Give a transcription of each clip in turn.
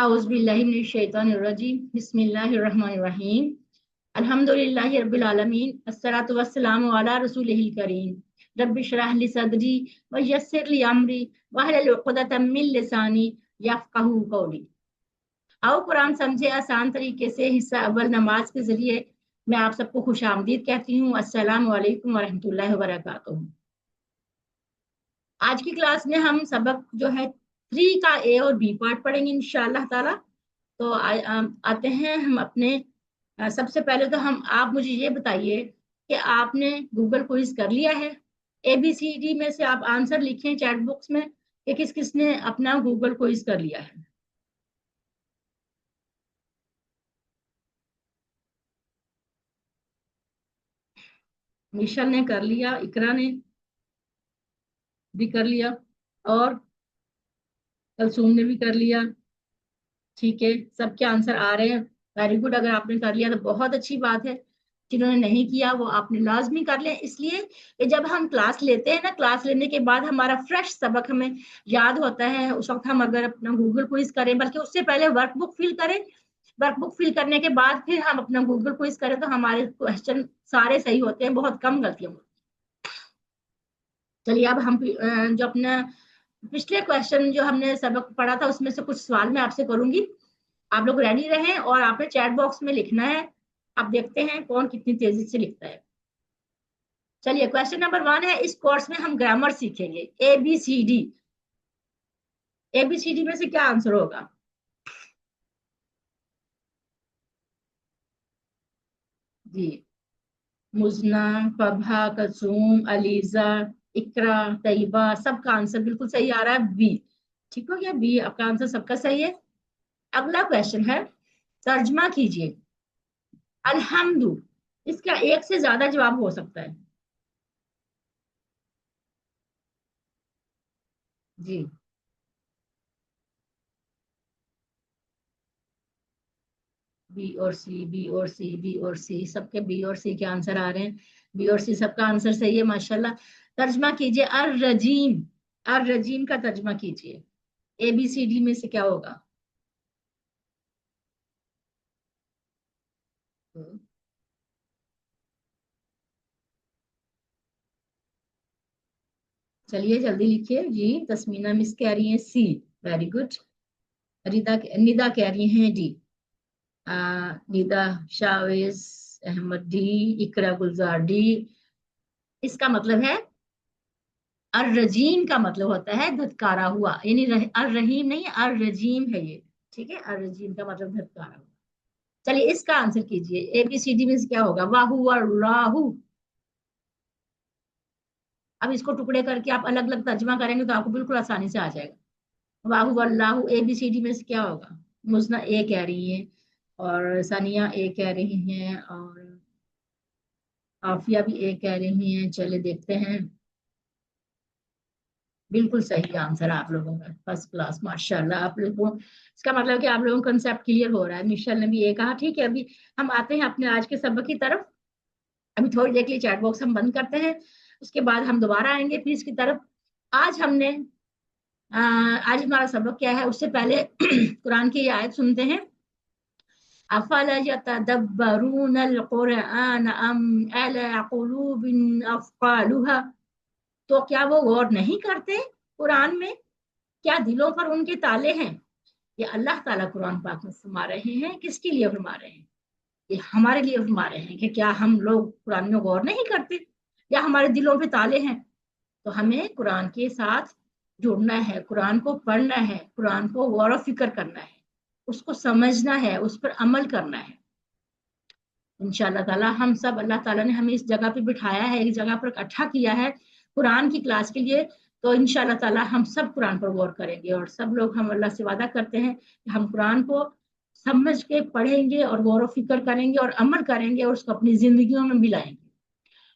औज़ु बिल्लाहि मिनश शैतानिर रजीम बिस्मिल्लाहिर रहमानिर रहीम अल्हम्दुलिल्लाहि रब्बिल आलमीन अस्सलातु वस्सलामु अला रसूलिहिल करीम रब्बि इश्रह ली सदरी व यस्सिर ली अमरी वहलुल उक़दतम मिन लिसानी यफ़क़हू क़ौली। आओ कुरान समझे आसान तरीके से। हिस्सा अव्वल नमाज के जरिए मैं आप सबको खुशामदीद कहती हूँ। अस्सलामु अलैकुम व रहमतुल्लाहि व बरकातुहू। आज की क्लास में हम सबक जो है 3 का ए और बी पार्ट पढ़ेंगे इंशाअल्लाह ताला। तो आते हैं हम अपने सबसे पहले तो आप मुझे ये बताइए कि आपने गूगल क्विज कर लिया है। ABCD में से आप आंसर लिखें चैट बॉक्स में कि किस किसने अपना गूगल क्विज कर लिया है। मिशल ने कर लिया, इकरा ने भी कर लिया और कलसूम ने भी कर लिया। ठीक है, सबके आंसर आ रहे हैं। Very good. अगर आपने कर लिया तो बहुत अच्छी बात है। जिन्होंने नहीं किया वो आपने लाजमी कर लें, इसलिए कि जब हम क्लास लेते हैं ना, क्लास लेने के बाद हमारा फ्रेश सबक हमें याद होता है। उस वक्त हम अगर अपना गूगल क्विज करें, बल्कि उससे पहले वर्कबुक फिल करें। वर्कबुक फिल करने के बाद फिर हम अपना गूगल क्विज करें तो हमारे क्वेश्चन सारे सही होते हैं, बहुत कम गलतियां होती हैं। चलिए अब हम जो अपना पिछले क्वेश्चन जो हमने सबक पढ़ा था उसमें से कुछ सवाल मैं आपसे करूंगी। आप लोग रेडी रहें और आपने चैट बॉक्स में लिखना है। अब देखते हैं कौन कितनी तेजी से लिखता है। चलिए क्वेश्चन नंबर 1 है, इस कोर्स में हम ग्रामर सीखेंगे। ABCD। ABCD में से क्या आंसर होगा? जी, मुजना, फबहा, कसूम, अलीजा, इकरा, तैयबा, सबका आंसर बिल्कुल सही आ रहा है बी। ठीक हो गया, बी आपका आंसर सबका सही है। अगला क्वेश्चन है, तर्जमा कीजिए अल्हम्दु। इसका एक से ज्यादा जवाब हो सकता है। जी, बी और सी, बी और सी, बी और सी, सबके बी और सी के आंसर आ रहे हैं। बी और सी सबका आंसर सही है, माशाल्लाह। तर्जमा कीजिए अर रजीम। अर रजीम का तर्जमा कीजिए। ABCD में से क्या होगा? चलिए जल्दी लिखिए जी। तस्मीना मिस कह रही हैं सी। Very good. निदा कह रही हैं D. Nida Shavez Ahmed D. Iqra Gulzar D. इसका मतलब है अर रजीम का मतलब होता है धत्कारा हुआ, यानी अर रहीम नहीं, अर रजीम है ये। ठीक है, अर रजीम का मतलब धत्कारा हुआ। चलिए इसका आंसर कीजिए। ABCD में से क्या होगा? वाहू अल्लाहू। अब इसको टुकड़े करके आप अलग अलग तर्जमा करेंगे तो आपको बिल्कुल आसानी से आ जाएगा। वाहू अल्लाहू ABCD में से क्या होगा? मुजना ए कह रही है और सानिया ए कह रही हैं और आफिया भी ए कह रही हैं। चलिए देखते हैं। बिल्कुल सही आंसर आप लोगों का, फर्स्ट क्लास, माशाल्लाह। आप लोगों इसका मतलब कि आप लोगों को कंसेप्ट क्लियर हो रहा है। मिशेल ने भी ये कहा। ठीक है, अभी हम आते हैं अपने आज के सबक की तरफ। अभी थोड़ी देर के लिए चैट बॉक्स हम बंद करते हैं, उसके बाद हम दोबारा आएंगे फिर इसकी तरफ। आज हमने आज हमारा सबक क्या है उससे पहले कुरान की ये आयत सुनते हैं। अफला यतदब्बरून कुरान अम अला कुलूबिन अफ़क़ालुहा। तो क्या वो गौर नहीं करते कुरान में? क्या दिलों पर उनके ताले हैं? ये अल्लाह ताला कुरान पाक में फरमा रहे हैं। किसके लिए फरमा रहे हैं? ये हमारे लिए फरमा रहे हैं कि क्या हम लोग कुरान में गौर नहीं करते या हमारे दिलों पे ताले हैं? तो हमें कुरान के साथ जुड़ना है, कुरान को पढ़ना है, कुरान को गौर व फिक्र करना है, उसको समझना है, उस पर अमल करना है। इंशाअल्लाह ताला हम सब, अल्लाह ताला ने हमें इस जगह पे बिठाया है, एक जगह पर इकट्ठा किया है कुरान की क्लास के लिए। तो इंशाअल्लाह ताला हम सब कुरान पर गौर करेंगे और सब लोग, हम अल्लाह से वादा करते हैं कि हम कुरान को समझ के पढ़ेंगे और गौर व फिक्र करेंगे और अमल करेंगे और उसको अपनी जिंदगियों में भी लाएंगे।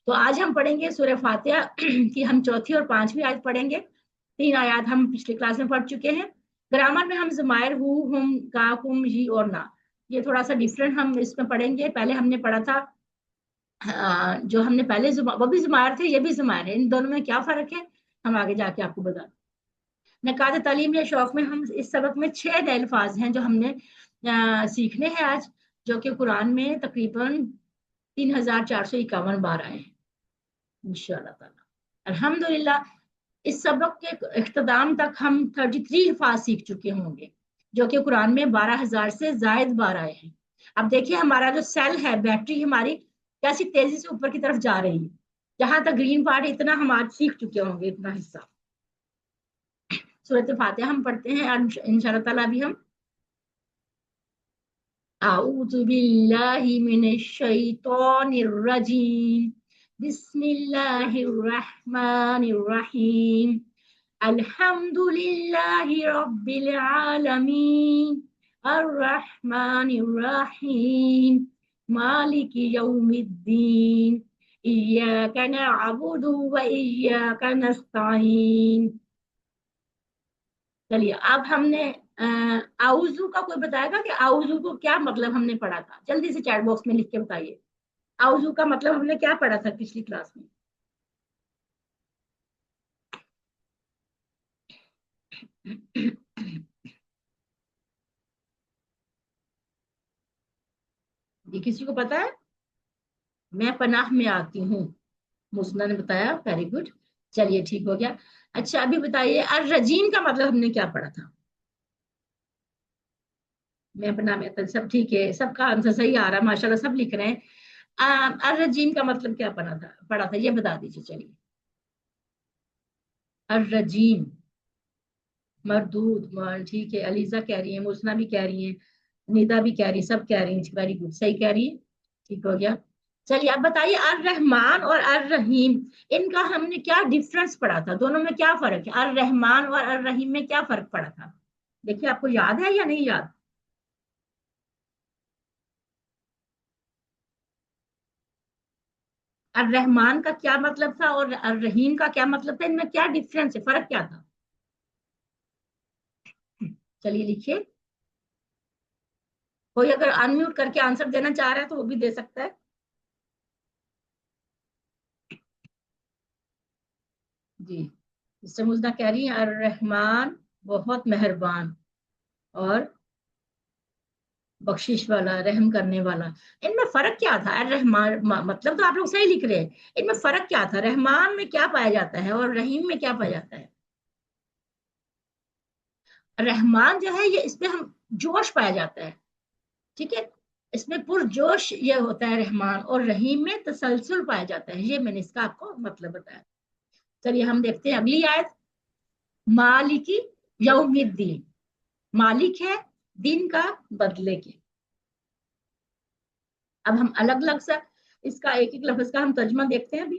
तो आज हम पढ़ेंगे सूरह फातिहा की हम चौथी और पांचवी आयत पढ़ेंगे। 3 आयत हम पिछली क्लास में पढ़ चुके हैं। ग्रामर में हम जमायर हु, हुम, का, कुम, ही और ना, ये थोड़ा सा डिफरेंट हम इसमें पढ़ेंगे। पहले हमने पढ़ा था जो हमने पहले वो भी जमायर थे, ये भी जमायर है। इन दोनों में क्या फर्क है हम आगे जाके आपको बता। نکات تعلیم یا شوق میں ہم اس سبق میں 6 نئے الفاظ ہیں جو ہم نے سیکھنے ہیں آج، جو کہ قرآن میں تقریباً 3451 بار آئے ہیں انشاءاللہ تعالی الحمدللہ۔ اس سبق کے اختتام تک ہم 33 الفاظ سیکھ چکے ہوں گے، جو کہ قرآن میں 12,000 سے زائد بار آئے ہیں۔ اب دیکھیے ہمارا جو سیل ہے، بیٹری ہماری کیسی تیزی سے اوپر کی طرف جا رہی ہے۔ جہاں تک گرین پارٹ اتنا ہم آج سیکھ چکے ہوں گے، اتنا حصہ۔ سورۃ فاتحہ ہم پڑھتے ہیں انشاءاللہ تعالیٰ بھی ہم۔ اعوذ باللہ من الشیطان الرجیم، بسم اللہ الرحمن الرحیم، الحمد للہ رب العالمین، الرحمن الرحیم، مالک یوم الدین، ایاک نعبد و ایاک نستعین۔ چلیے اب ہم نے آؤزو کا کوئی بتائے گا کہ آؤزو کو کیا مطلب ہم نے پڑھا تھا؟ جلدی سے چیٹ باکس میں لکھ کے بتائیے، آؤزو کا مطلب ہم نے کیا پڑھا تھا پچھلی کلاس میں؟ یہ کسی کو پتا ہے؟ میں پناہ میں آتی ہوں، مسنا نے بتایا، ویری گڈ، چلیے ٹھیک ہو گیا۔ اچھا ابھی بتائیے الرجیم کا مطلب ہم نے کیا پڑھا تھا؟ میں پناہ میں آتا، سب ٹھیک ہے، سب کا آنسر صحیح آ رہا ہے ماشاءاللہ، سب لکھ رہے ہیں۔ الرجیم کا مطلب کیا پڑھا تھا یہ بتا دیجیے۔ چلیے الرجیم مردود، ٹھیک ہے، علیزہ کہہ رہی ہیں، مسنا بھی کہہ رہی ہیں، نیدا بھی کہہ رہی ہیں، سب کہہ رہی ہیں، ویری گڈ، صحیح کہہ رہی ہے، ٹھیک ہو گیا۔ چلیے اب بتائیے الرحمن اور الرحیم، ان کا ہم نے کیا ڈفرنس پڑھا تھا؟ دونوں میں کیا فرق ہے؟ الرحمن اور الرحیم میں کیا فرق پڑا تھا؟ دیکھیے آپ کو یاد ہے یا نہیں یاد؟ الرحمن کا کیا مطلب تھا اور الرحیم کا کیا مطلب تھا؟ ان میں کیا ڈفرنس ہے، فرق کیا تھا؟ چلیے لکھیے، کوئی اگر انمیوٹ کر کے آنسر دینا چاہ رہا ہے تو وہ بھی دے سکتا ہے۔ جی سسٹر مزدہ کہہ رہی ہیں الرحمن بہت مہربان اور بخشش والا، رحم کرنے والا۔ ان میں فرق کیا تھا؟ الرحمن مطلب تو آپ لوگ صحیح لکھ رہے ہیں، ان میں فرق کیا تھا؟ رحمان میں کیا پایا جاتا ہے اور رحیم میں کیا پایا جاتا ہے؟ رحمان جو ہے یہ اس میں ہم جوش پایا جاتا ہے، ٹھیک ہے، اس میں پرجوش یہ ہوتا ہے رحمان، اور رحیم میں تسلسل پایا جاتا ہے، یہ میں نے اس کا آپ کو مطلب بتایا۔ چلیے ہم دیکھتے ہیں اگلی آیت، مالکی یوم الدین، مالک ہے دن کا بدلے کے۔ اب ہم الگ الگ سا اس کا ایک ایک لفظ کا ہم ترجمہ دیکھتے ہیں ابھی۔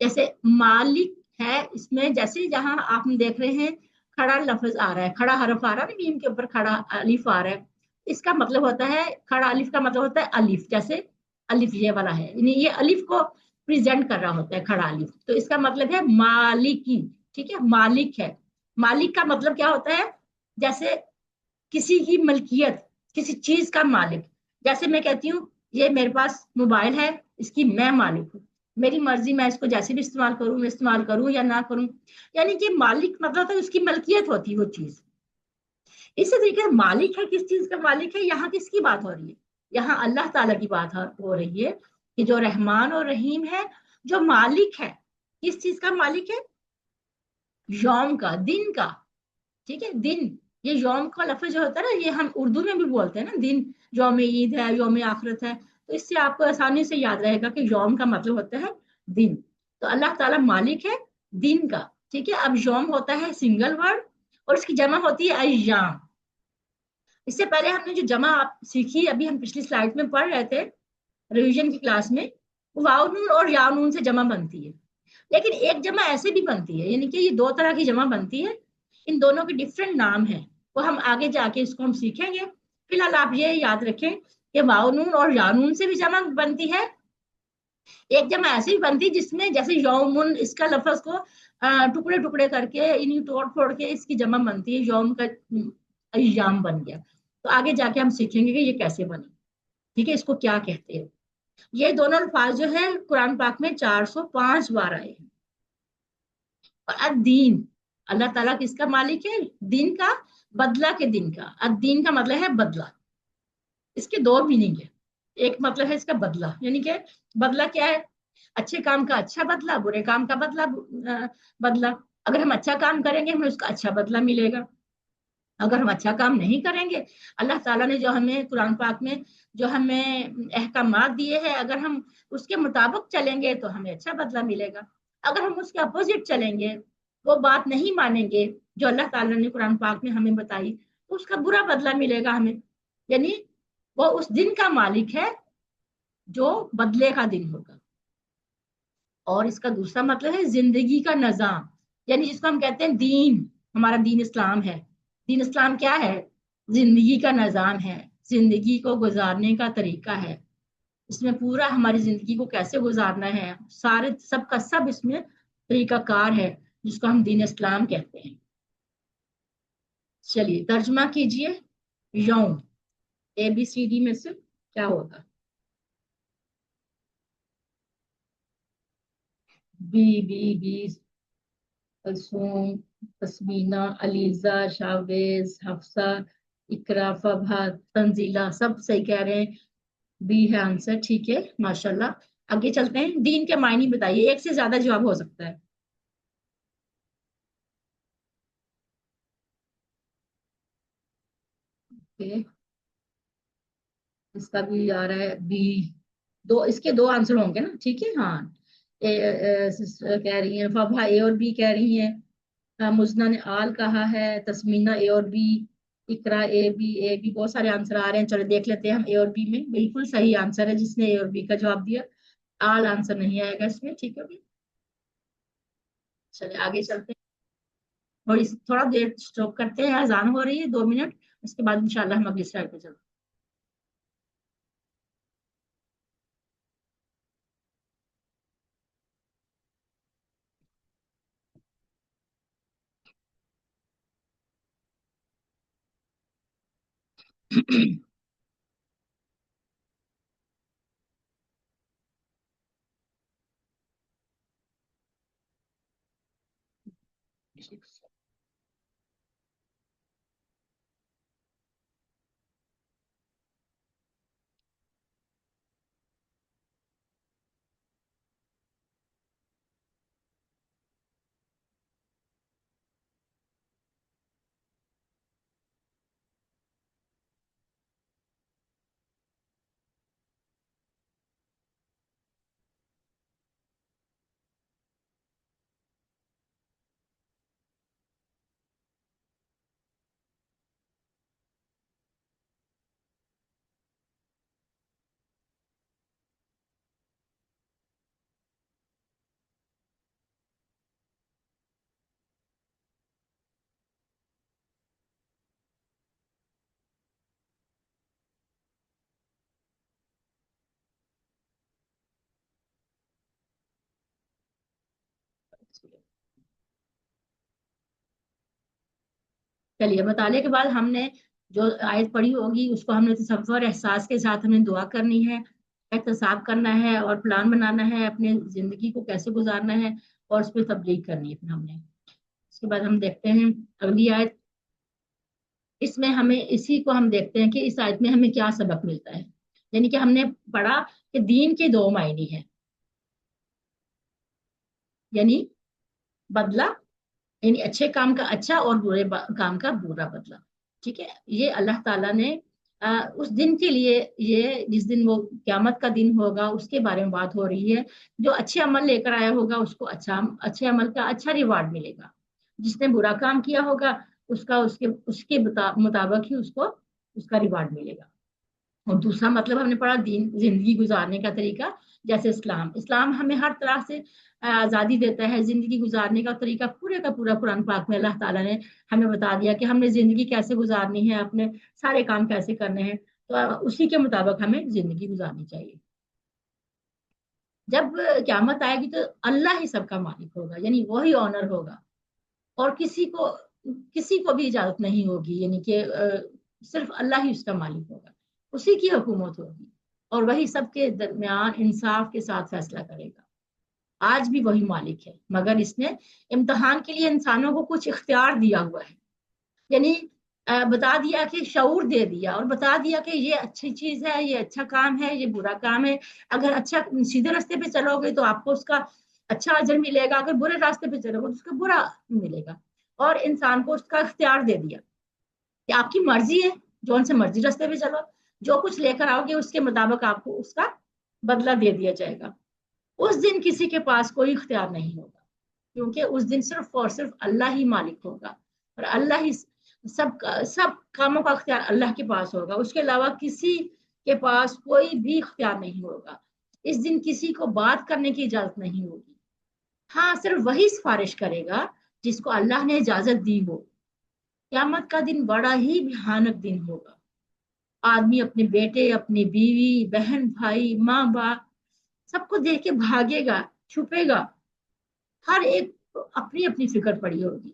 جیسے مالک ہے، اس میں جیسے جہاں آپ دیکھ رہے ہیں کھڑا لفظ آ رہا ہے، کھڑا حرف آ رہا ہے نا، میم کے اوپر کھڑا الف آ رہا ہے، اس کا مطلب ہوتا ہے، کھڑا الف کا مطلب ہوتا ہے الف، جیسے الف یہ والا ہے، یعنی یہ الف کو پریزنٹ کر رہا ہوتا ہے کھڑا الف، تو اس کا مطلب ہے مالکی، ٹھیک ہے، مالک ہے۔ مالک کا مطلب کیا ہوتا ہے؟ جیسے کسی کی ملکیت، کسی چیز کا مالک، جیسے میں کہتی ہوں یہ میرے پاس موبائل ہے، اس کی میں مالک ہوں، میری مرضی، میں اس کو جیسے بھی استعمال کروں، میں استعمال کروں یا نہ کروں، یعنی کہ مالک مطلب ہے اس کی ملکیت ہوتی ہے وہ چیز۔ اسی طریقے مالک ہے، کس چیز کا مالک ہے؟ یہاں کس کی بات ہو رہی ہے؟ یہاں اللہ تعالیٰ کی بات ہو رہی ہے کہ جو رحمان اور رحیم ہے، جو مالک ہے، کس چیز کا مالک ہے؟ یوم کا، دن کا، ٹھیک ہے، دن، یہ یوم کا لفظ جو ہوتا ہے نا، یہ ہم اردو میں بھی بولتے ہیں نا، دن، یوم عید ہے، یوم آخرت ہے، تو اس سے آپ کو آسانی سے یاد رہے گا کہ یوم کا مطلب ہوتا ہے دن، تو اللہ تعالیٰ مالک ہے دن کا، ٹھیک ہے۔ اب یوم ہوتا ہے سنگل ورڈ اور اس کی جمع ہوتی ہے ایام۔ اس سے پہلے ہم نے جو جمع آپ سیکھی، ابھی ہم پچھلی سلائڈ میں پڑھ رہے تھے ریویژن کی کلاس میں، واو نون اور یا نون سے جمع بنتی ہے، لیکن ایک جمع ایسے بھی بنتی ہے، یعنی کہ یہ دو طرح کی جمع بنتی ہے، ان دونوں کے ڈفرینٹ نام ہیں، وہ ہم آگے جا کے اس کو ہم سیکھیں گے۔ فی الحال آپ یہ یاد رکھیں کہ واو نون اور یا نون سے بھی جمع بنتی ہے، ایک جمع ایسی بھی بنتی ہے جس میں جیسے یومن، اس کا لفظ کو ٹکڑے ٹکڑے کر کے، انہیں توڑ پھوڑ کے اس کی جمع بنتی ہے، یوم کا ایام بن گیا، تو آگے جا کے ہم سیکھیں گے کہ یہ کیسے بنے، ٹھیک ہے، اس کو کیا کہتے ہیں۔ یہ دونوں الفاظ جو ہے قرآن پاک میں 405 بار آئے ہیں. اور الدین، اللہ تعالیٰ کس کا مالک ہے؟ دین کا، بدلہ کے دن کا. الدین کا مطلب ہے بدلہ. اس کے دو میننگ ہے. ایک مطلب ہے اس کا بدلہ، یعنی کہ بدلہ کیا ہے؟ اچھے کام کا اچھا بدلہ، برے کام کا بدلہ. اگر ہم اچھا کام کریں گے ہمیں اس کا اچھا بدلہ ملے گا. اگر ہم اچھا کام نہیں کریں گے، اللہ تعالیٰ نے جو ہمیں قرآن پاک میں جو ہمیں احکامات دیے ہیں، اگر ہم اس کے مطابق چلیں گے تو ہمیں اچھا بدلہ ملے گا. اگر ہم اس کے اپوزٹ چلیں گے، وہ بات نہیں مانیں گے جو اللہ تعالیٰ نے قرآن پاک میں ہمیں بتائی، تو اس کا برا بدلہ ملے گا ہمیں. یعنی وہ اس دن کا مالک ہے جو بدلے کا دن ہوگا. اور اس کا دوسرا مطلب ہے زندگی کا نظام، یعنی جس کو ہم کہتے ہیں دین. ہمارا دین اسلام ہے. دین اسلام کیا ہے؟ زندگی کا نظام ہے، زندگی کو گزارنے کا طریقہ ہے. اس میں پورا ہماری زندگی کو کیسے گزارنا ہے، سارے سب کا سب اس میں طریقہ کار ہے، جس کو ہم دین اسلام کہتے ہیں. چلیے ترجمہ کیجئے. یوم، ABCD میں سے کیا ہوگا؟ بی کلثوم، تسمینہ، علیزہ، شاویز، حفصہ، اقرا، فبہا، تنزیلہ، سب صحیح کہہ رہے ہیں. بی ہے آنسر. ٹھیک ہے، ماشاءاللہ. آگے چلتے ہیں. دین کے معنی بتائیے، ایک سے زیادہ جواب ہو سکتا ہے. Okay. اس کا بھی آ رہا ہے بی. دو، اس کے دو آنسر ہوں گے نا. ٹھیک ہے، ہاں. کہہ رہی ہیں فبا اے اور بی کہہ رہی ہیں. مزنہ نے آل کہا ہے، تسمینہ اے اور بی، اقرا اے بی بہت سارے آنسر آ رہے ہیں. چلو دیکھ لیتے ہیں ہم اے اور بی میں. بالکل صحیح آنسر ہے جس نے اے اور بی کا جواب دیا. آل آنسر نہیں آئے گا اس میں. ٹھیک ہے. چلے آگے چلتے ہیں. تھوڑا دیر اسٹاپ کرتے ہیں، اذان ہو رہی ہے 2 منٹ. اس کے بعد انشاءاللہ ہم اگلی سلائڈ پہ چلتے ہیں. چلیے، مطالعے کے بعد ہم نے جو آیت پڑھی ہوگی اس کو ہم نے تصور احساس کے ساتھ ہمیں دعا کرنی ہے، احتساب کرنا ہے، اور پلان بنانا ہے اپنے زندگی کو کیسے گزارنا ہے، اور اس پہ تبلیغ کرنی ہے. پھر ہم نے اس کے بعد ہم دیکھتے ہیں اگلی آیت. اس میں ہمیں اسی کو ہم دیکھتے ہیں کہ اس آیت میں ہمیں کیا سبق ملتا ہے. یعنی کہ ہم نے پڑھا کہ دین کے دو معنی ہیں، یعنی بدلہ، یعنی اچھے کام کا اچھا اور برے کام کا برا بدلہ. ٹھیک ہے. یہ اللہ تعالیٰ نے اس دن کے لیے، یہ جس دن وہ قیامت کا دن ہوگا اس کے بارے میں بات ہو رہی ہے. جو اچھے عمل لے کر آیا ہوگا اس کو اچھے عمل کا اچھا ریوارڈ ملے گا. جس نے برا کام کیا ہوگا اس کے مطابق ہی اس کو اس کا ریوارڈ ملے گا. اور دوسرا مطلب ہم نے پڑھا دین، زندگی گزارنے کا طریقہ. جیسے اسلام ہمیں ہر طرح سے آزادی دیتا ہے. زندگی گزارنے کا طریقہ پورے کا پورا قرآن پاک میں اللہ تعالیٰ نے ہمیں بتا دیا کہ ہم نے زندگی کیسے گزارنی ہے، اپنے سارے کام کیسے کرنے ہیں. تو اسی کے مطابق ہمیں زندگی گزارنی چاہیے. جب قیامت آئے گی تو اللہ ہی سب کا مالک ہوگا، یعنی وہی آنر ہوگا، اور کسی کو بھی اجازت نہیں ہوگی. یعنی کہ صرف اللہ ہی اس کا مالک ہوگا، اسی کی حکومت ہوگی. اور وہی سب کے درمیان انصاف کے ساتھ فیصلہ کرے گا. آج بھی وہی مالک ہے، مگر اس نے امتحان کے لیے انسانوں کو کچھ اختیار دیا ہوا ہے. یعنی بتا دیا کہ شعور دے دیا اور بتا دیا کہ یہ اچھی چیز ہے، یہ اچھا کام ہے، یہ برا کام ہے. اگر اچھا سیدھے راستے پہ چلو گے تو آپ کو اس کا اچھا اجر ملے گا، اگر برے راستے پہ چلو گے تو اس کا برا ملے گا. اور انسان کو اس کا اختیار دے دیا کہ آپ کی مرضی ہے، جون سے مرضی راستے پہ چلو، جو کچھ لے کر آؤ گے اس کے مطابق آپ کو اس کا بدلہ دے دیا جائے گا. اس دن کسی کے پاس کوئی اختیار نہیں ہوگا، کیونکہ اس دن صرف اور صرف اللہ ہی مالک ہوگا، اور اللہ ہی سب کاموں کا اختیار اللہ کے پاس ہوگا. اس کے علاوہ کسی کے پاس کوئی بھی اختیار نہیں ہوگا. اس دن کسی کو بات کرنے کی اجازت نہیں ہوگی. ہاں، صرف وہی سفارش کرے گا جس کو اللہ نے اجازت دی ہو. قیامت کا دن بڑا ہی بھیانک دن ہوگا. آدمی اپنے بیٹے، اپنی بیوی، بہن، بھائی، ماں باپ سب کو دیکھ کے بھاگے گا، چھپے گا. ہر ایک اپنی اپنی فکر پڑی ہوگی.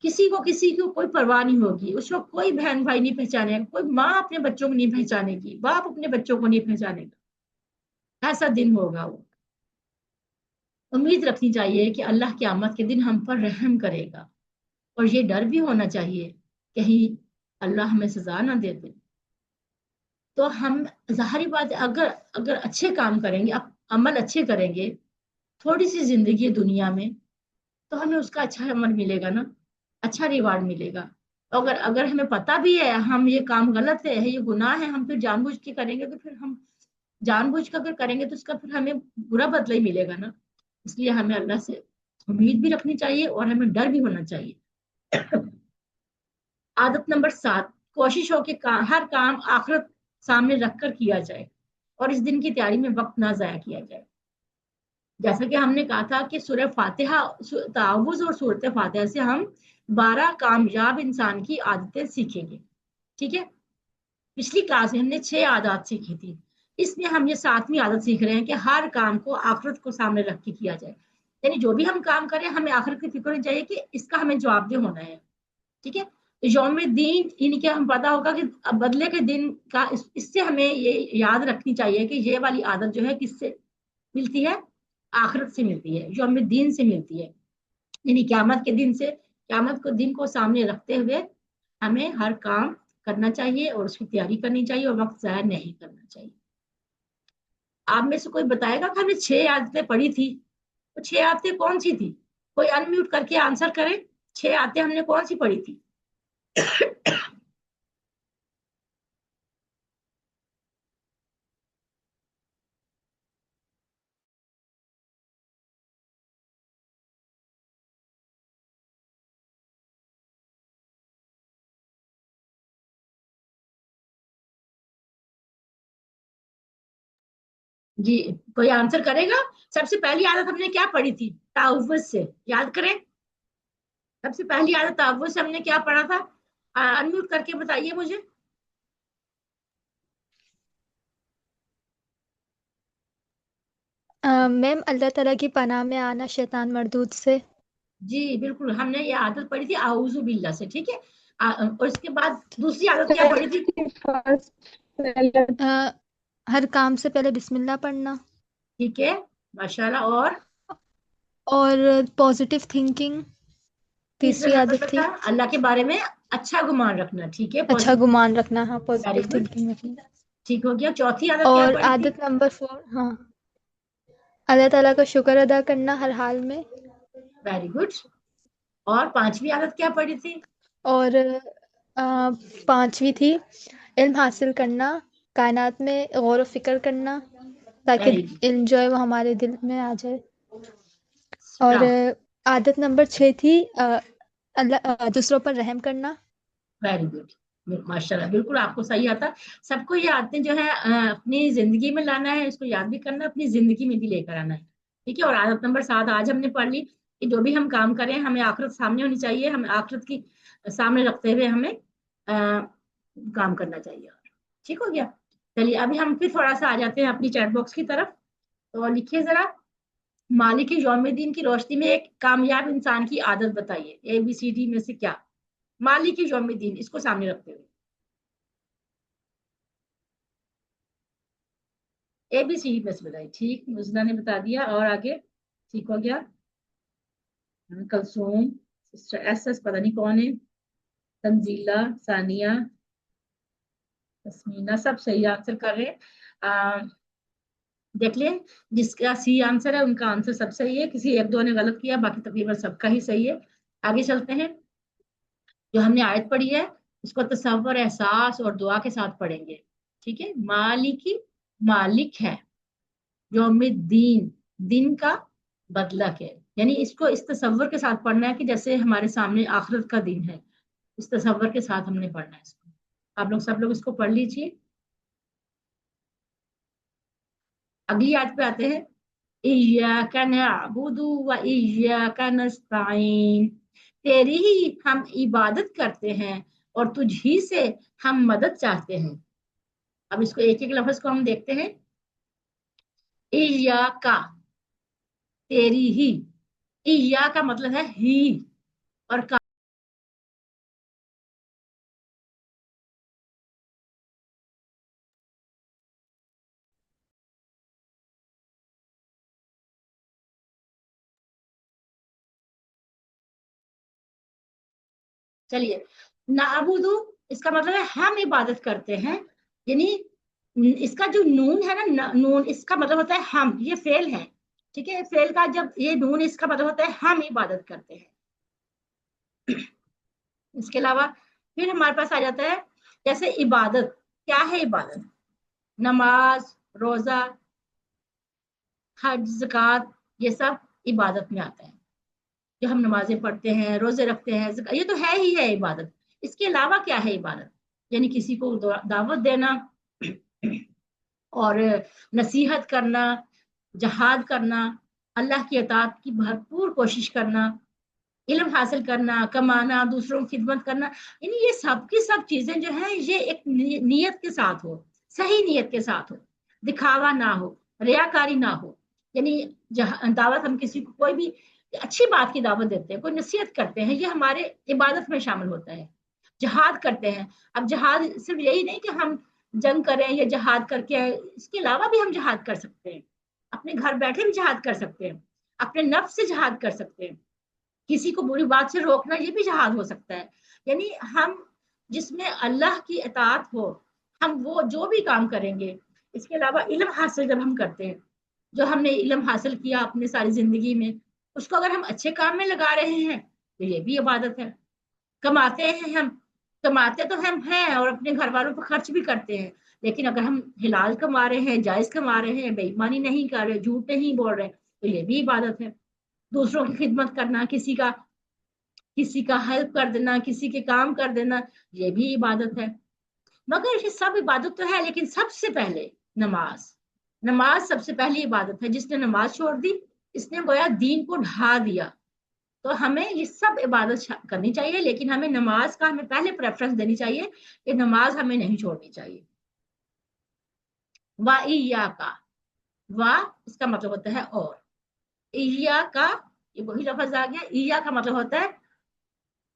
کسی کو کوئی پرواہ نہیں ہوگی. اس وقت کوئی بہن بھائی نہیں پہچانے گا، کوئی ماں اپنے بچوں کو نہیں پہچانے گی، باپ اپنے بچوں کو نہیں پہچانے گا. ایسا دن ہوگا وہ. امید رکھنی چاہیے کہ اللہ قیامت کے دن ہم پر رحم کرے گا، اور یہ ڈر بھی ہونا چاہیے کہیں اللہ ہمیں سزا نہ دے دے. تو ہم ظاہری بات اگر اچھے کام کریں گے، عمل اچھے کریں گے، تھوڑی سی زندگی دنیا میں، تو ہمیں اس کا اچھا عمل ملے گا نا، اچھا ریوارڈ ملے گا. اگر ہمیں پتہ بھی ہے ہم یہ کام غلط ہے، یہ گناہ ہے، ہم پھر جان بوجھ کے کریں گے، تو پھر ہم جان بوجھ کر کریں گے تو اس کا پھر ہمیں برا بدلہ ہی ملے گا نا. اس لیے ہمیں اللہ سے امید بھی رکھنی چاہیے اور ہمیں ڈر بھی ہونا چاہیے. عادت نمبر 7، کوشش ہو کہ ہر کام آخرت سامنے رکھ کر کیا جائے اور اس دن کی تیاری میں وقت نہ ضائع کیا جائے. جیسا کہ ہم نے کہا تھا کہ سورہ فاتحہ، تعوذ اور سورۃ فاتحہ سے ہم 12 کامیاب انسان کی عادتیں سیکھیں گے. ٹھیک ہے، پچھلی کلاس میں ہم نے 6 عادات سیکھی تھی. اس میں ہم یہ 7ویں عادت سیکھ رہے ہیں کہ ہر کام کو آخرت کو سامنے رکھ کے کیا جائے. یعنی جو بھی ہم کام کریں ہمیں آخرت کی فکر ہونی چاہیے کہ اس کا ہمیں جواب دہ ہونا ہے. ٹھیک ہے، یوم دین ان کے ہم پتا ہوگا کہ بدلے کے دن کا، اس سے ہمیں یہ یاد رکھنی چاہیے کہ یہ والی عادت جو ہے کس سے ملتی ہے؟ آخرت سے ملتی ہے، یوم دین سے ملتی ہے. یعنی قیامت کے دن سے، قیامت کو دن کو سامنے رکھتے ہوئے ہمیں ہر کام کرنا چاہیے اور اس کی تیاری کرنی چاہیے اور وقت ضائع نہیں کرنا چاہیے. آپ میں سے کوئی بتائے گا کہ ہم نے 6 عادتیں پڑھی تھی، تو 6 عادتیں کون سی تھی؟ کوئی انمیوٹ کر کے آنسر کرے. 6 عادتیں ہم نے کون سی پڑھی تھی؟ جی، کوئی آنسر کرے گا؟ سب سے پہلی عادت ہم نے کیا پڑھی تھی؟ تعوذ سے. یاد کریں، سب سے پہلی عادت تعوذ سے ہم نے کیا پڑھا تھا؟ انمیوٹ کر کے بتائیے مجھے. میم، اللہ تعالیٰ کی پناہ میں آنا شیطان مردود سے. جی بالکل، ہم نے یہ عادت پڑھی تھی اعوذ باللہ سے. ٹھیک ہے، اور اس کے بعد دوسری عادت کیا پڑھی تھی؟ ہر کام سے پہلے بسم اللہ پڑھنا. ٹھیک ہے، ماشاءاللہ. اور پازیٹیو تھنکنگ تیسرا تیسری نمبر عادت پر تھی. تھا اللہ کے بارے میں اچھا گمان رکھنا. ٹھیک ہے، اچھا پازیٹیو. گمان رکھنا. ہاں، ویری پازیٹیو گڈ، تھنکنگ رکھنا. ٹھیک ہو گیا. چوتھی عادت کیا اور پڑھی تھی؟ عادت نمبر 4، ہاں، اللہ تعالیٰ کا شکر ادا کرنا ہر حال میں. Very good. اور پانچویں عادت کیا پڑھی تھی؟ اور پانچویں تھی علم حاصل کرنا، کائنات میں غور و فکر کرنا تاکہ ویری گڈ. علم جو ہے وہ ہمارے دل میں آ جائے. اور اسٹاف. عادت نمبر 6 تھی اللہ دوسروں پر رحم کرنا. ویری گڈ، ماشاء اللہ، بالکل آپ کو صحیح آتا. سب کو یہ عادتیں جو ہے اپنی زندگی میں لانا ہے، اس کو یاد بھی کرنا، اپنی زندگی میں بھی لے کر آنا ہے. ٹھیک ہے، اور عادت نمبر 7 آج ہم نے پڑھ لی کہ جو بھی ہم کام کریں ہمیں آخرت سامنے ہونی چاہیے، ہمیں آخرت کی سامنے رکھتے ہوئے ہمیں کام کرنا چاہیے. ٹھیک ہو گیا. چلیے ابھی ہم پھر تھوڑا سا آ جاتے ہیں اپنی چیٹ باکس کی طرف. تو لکھیے ذرا، مالک یوم دین کی روشنی میں ایک کامیاب انسان کی عادت بتائیے. ABCD میں سے کیا؟ مالک یوم دین، اس کو سامنے رکھتے ہوئے. ABC बस बताई, ठीक, मुजना ने बता दिया। और आगे ठीक हो गया। कलसूम, सिस्टर SS पता नहीं कौन है, तंजीला, सानिया, तस्मीना, सब सही आंसर कर रहे हैं। देख लें, जिसका C आंसर है उनका आंसर सब सही है, किसी एक दो ने गलत किया, बाकी तकरीबन सबका ही सही है। आगे चलते हैं। जो हमने आयत पढ़ी है उसको तसव्वुर, एहसास और दुआ के साथ पढ़ेंगे। ठीक है। मालिकी, मालिक है। यौमिद्दीन, दिन का बदला है। यानी इसको इस तसव्वुर के साथ पढ़ना है कि जैसे हमारे सामने आखिरत का दिन है, इस तसव्वुर के साथ हमने पढ़ना है इसको। आप लोग सब लोग इसको पढ़ लीजिए। अगली आयत पे आते हैं। इय्याका नअबुदु व इय्याका नस्तईन, तेरी ही हम इबादत करते हैं और तुझ ही से हम मदद चाहते हैं। अब इसको एक एक लफ्ज को हम देखते हैं। इय्याका, तेरी ही। इय्या का मतलब है ही, और का, चलिए, नाबुदु इसका मतलब है हम इबादत करते हैं। यानी इसका जो नून है ना, नून इसका मतलब होता है हम, ये फेल है। ठीक है, फेल का जब ये नून, इसका मतलब होता है हम इबादत करते हैं। इसके अलावा फिर हमारे पास आ जाता है, जैसे इबादत क्या है। इबादत नमाज, रोजा, हज, ज़कात, ये सब इबादत में आता है। जो हम नमाजें पढ़ते हैं, रोजे रखते हैं, ये तो है ही है इबादत। इसके अलावा क्या है इबादत? यानी किसी को दावत देना और नसीहत करना, जहाद करना, अल्लाह की अताअत की भरपूर कोशिश करना, इल्म हासिल करना, कमाना, दूसरों की खिदमत करना। यानी ये सब की सब चीजें जो है, ये एक नीयत के साथ हो, सही नीयत के साथ हो, दिखावा ना हो, रियाकारी ना हो। यानी दावत हम किसी को कोई भी अच्छी बात की दावत देते हैं, कोई नसीहत करते हैं, ये हमारे इबादत में शामिल होता है। जहाद करते हैं। अब जहाद सिर्फ यही नहीं कि हम जंग करें या जहाद करके आए, इसके अलावा भी हम जहाद कर सकते हैं। अपने घर बैठे भी जहाद कर सकते हैं, अपने नफ्स से जहाद कर सकते हैं, किसी को बुरी बात से रोकना, ये भी जहाद हो सकता है। यानी हम जिसमें अल्लाह की इताअत हो, हम वो जो भी काम करेंगे। इसके अलावा इल्म हासिल जब हम करते हैं, जो हमने इल्म हासिल किया अपनी सारी जिंदगी में, उसको अगर हम अच्छे काम में लगा रहे हैं तो ये भी इबादत है। कमाते हैं हम, कमाते तो हम हैं और अपने घर वालों पर खर्च भी करते हैं, लेकिन अगर हम हिलाल कमा रहे हैं, जायज कमा रहे हैं, बेईमानी नहीं कर रहे, झूठ नहीं बोल रहे, तो ये भी इबादत है। दूसरों की खिदमत करना, किसी का हेल्प कर देना, किसी के काम कर देना, ये भी इबादत है। मगर ये सब इबादत तो है, लेकिन सबसे पहले नमाज। नमाज सबसे पहली इबादत है। जिसने नमाज छोड़ दी, इसने गोया दीन को ढा दिया। तो हमें ये सब इबादत करनी चाहिए, लेकिन हमें नमाज का हमें पहले प्रेफरेंस देनी चाहिए कि नमाज हमें नहीं छोड़नी चाहिए। वा इया का, वा इसका मतलब होता है और, इया का ये वही लफ्ज आ गया। इया का मतलब होता है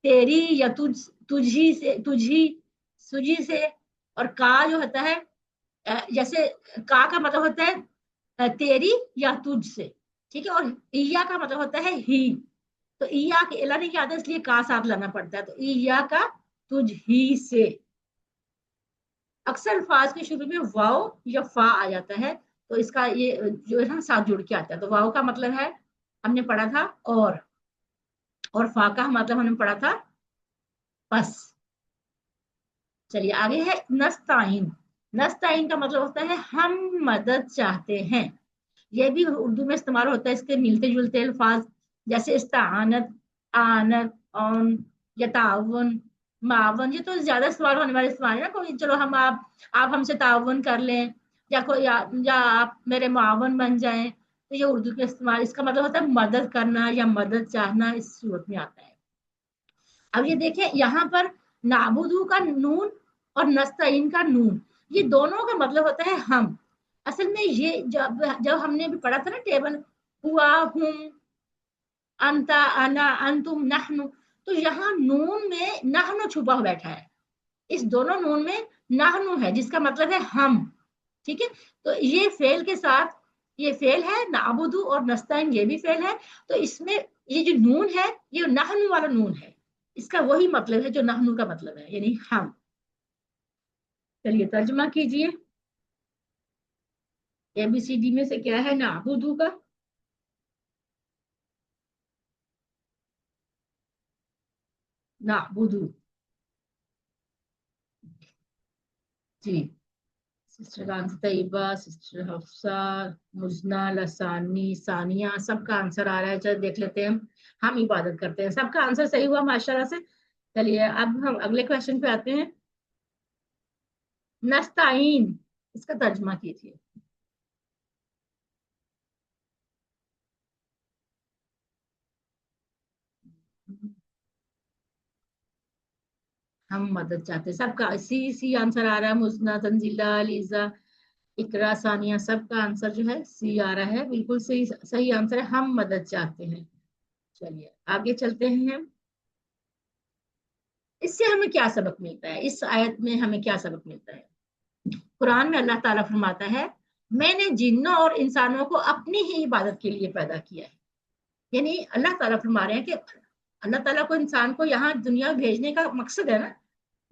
तेरी या तुझी से, सुजी से। और का जो होता है, जैसे का मतलब होता है तेरी या तुझ से। ठीक है। और ईया का मतलब होता है ही। तो ईया के एला नहीं आता, इसलिए का साथ लाना पड़ता है। तो ईया का तुझ ही से। अक्सर अल्फाज के शुरू में वाव या फा आ जाता है, तो इसका ये जो है ना साथ जुड़ के आता है। तो वाव का मतलब है, हमने पढ़ा था और फा का मतलब हमने पढ़ा था बस। चलिए आगे है नस्ताइन। नस्ताइन का मतलब होता है हम मदद चाहते हैं। यह भी उर्दू में इस्तेमाल होता है, इसके मिलते जुलते अल्फाज, जैसे इस्तानत, आनत, औन, यतावन, मावन। ये तो ज्यादा इस्तेमाल होने वाले इस्तेमाल है ना। कोई चलो हम आप हमसे तावन कर लें, या कोई या आप मेरे मावन बन जाएं, तो ये उर्दू के इस्तेमाल, इसका मतलब होता है मदद करना या मदद चाहना, इस सूरत में आता है। अब ये देखें यहाँ पर नाबुदू का नून और नस्तईन का नून, ये दोनों का मतलब होता है हम। असल में ये जब जब हमने भी पढ़ा था ना टेबल, हुआ, हुम, अंता, अना, अंतुम, नहनु, तो यहाँ नून में नहनु छुपा बैठा है। इस दोनों नून में नहनु है, जिसका मतलब है हम। ٹھیک ہے. تو یہ فعل کے ساتھ یہ فعل ہے نعبدو اور نستعین یہ بھی فعل ہے. تو اس میں یہ جو نون ہے یہ نحن والا نون ہے. اس کا وہی مطلب ہے جو نحن کا مطلب ہے یعنی ہم. چلیے ترجمہ کیجئے. اے بی سی ڈی میں سے کیا ہے نعبدو کا؟ نعبدو. جی سسٹر کانسی طیبہ، سسٹر حفصہ، مزنہ، لسانی، ثانیہ، سب کا آنسر آ رہا ہے. چلو دیکھ لیتے ہیں. ہم عبادت کرتے ہیں. سب کا آنسر صحیح ہوا ماشاءاللہ سے. چلیے اب ہم اگلے کوشچن پہ آتے ہیں. نستعین اس کا ترجمہ کیجیے. ہم مدد چاہتے ہیں. سب کا سی آنسر آ رہا ہے. مزنہ، تنزیلہ، لیزا، اقرا، ثانیہ سب کا آنسر جو ہے سی آ رہا ہے. بالکل صحیح آنسر ہے. ہم مدد چاہتے ہیں. چلیے آگے چلتے ہیں. اس سے ہمیں کیا سبق ملتا ہے؟ اس آیت میں ہمیں کیا سبق ملتا ہے؟ قرآن میں اللہ تعالیٰ فرماتا ہے میں نے جنوں اور انسانوں کو اپنی ہی عبادت کے لیے پیدا کیا ہے. یعنی اللہ تعالیٰ فرما رہے ہیں کہ اللہ تعالیٰ کو انسان کو یہاں دنیا بھیجنے کا مقصد ہے نا.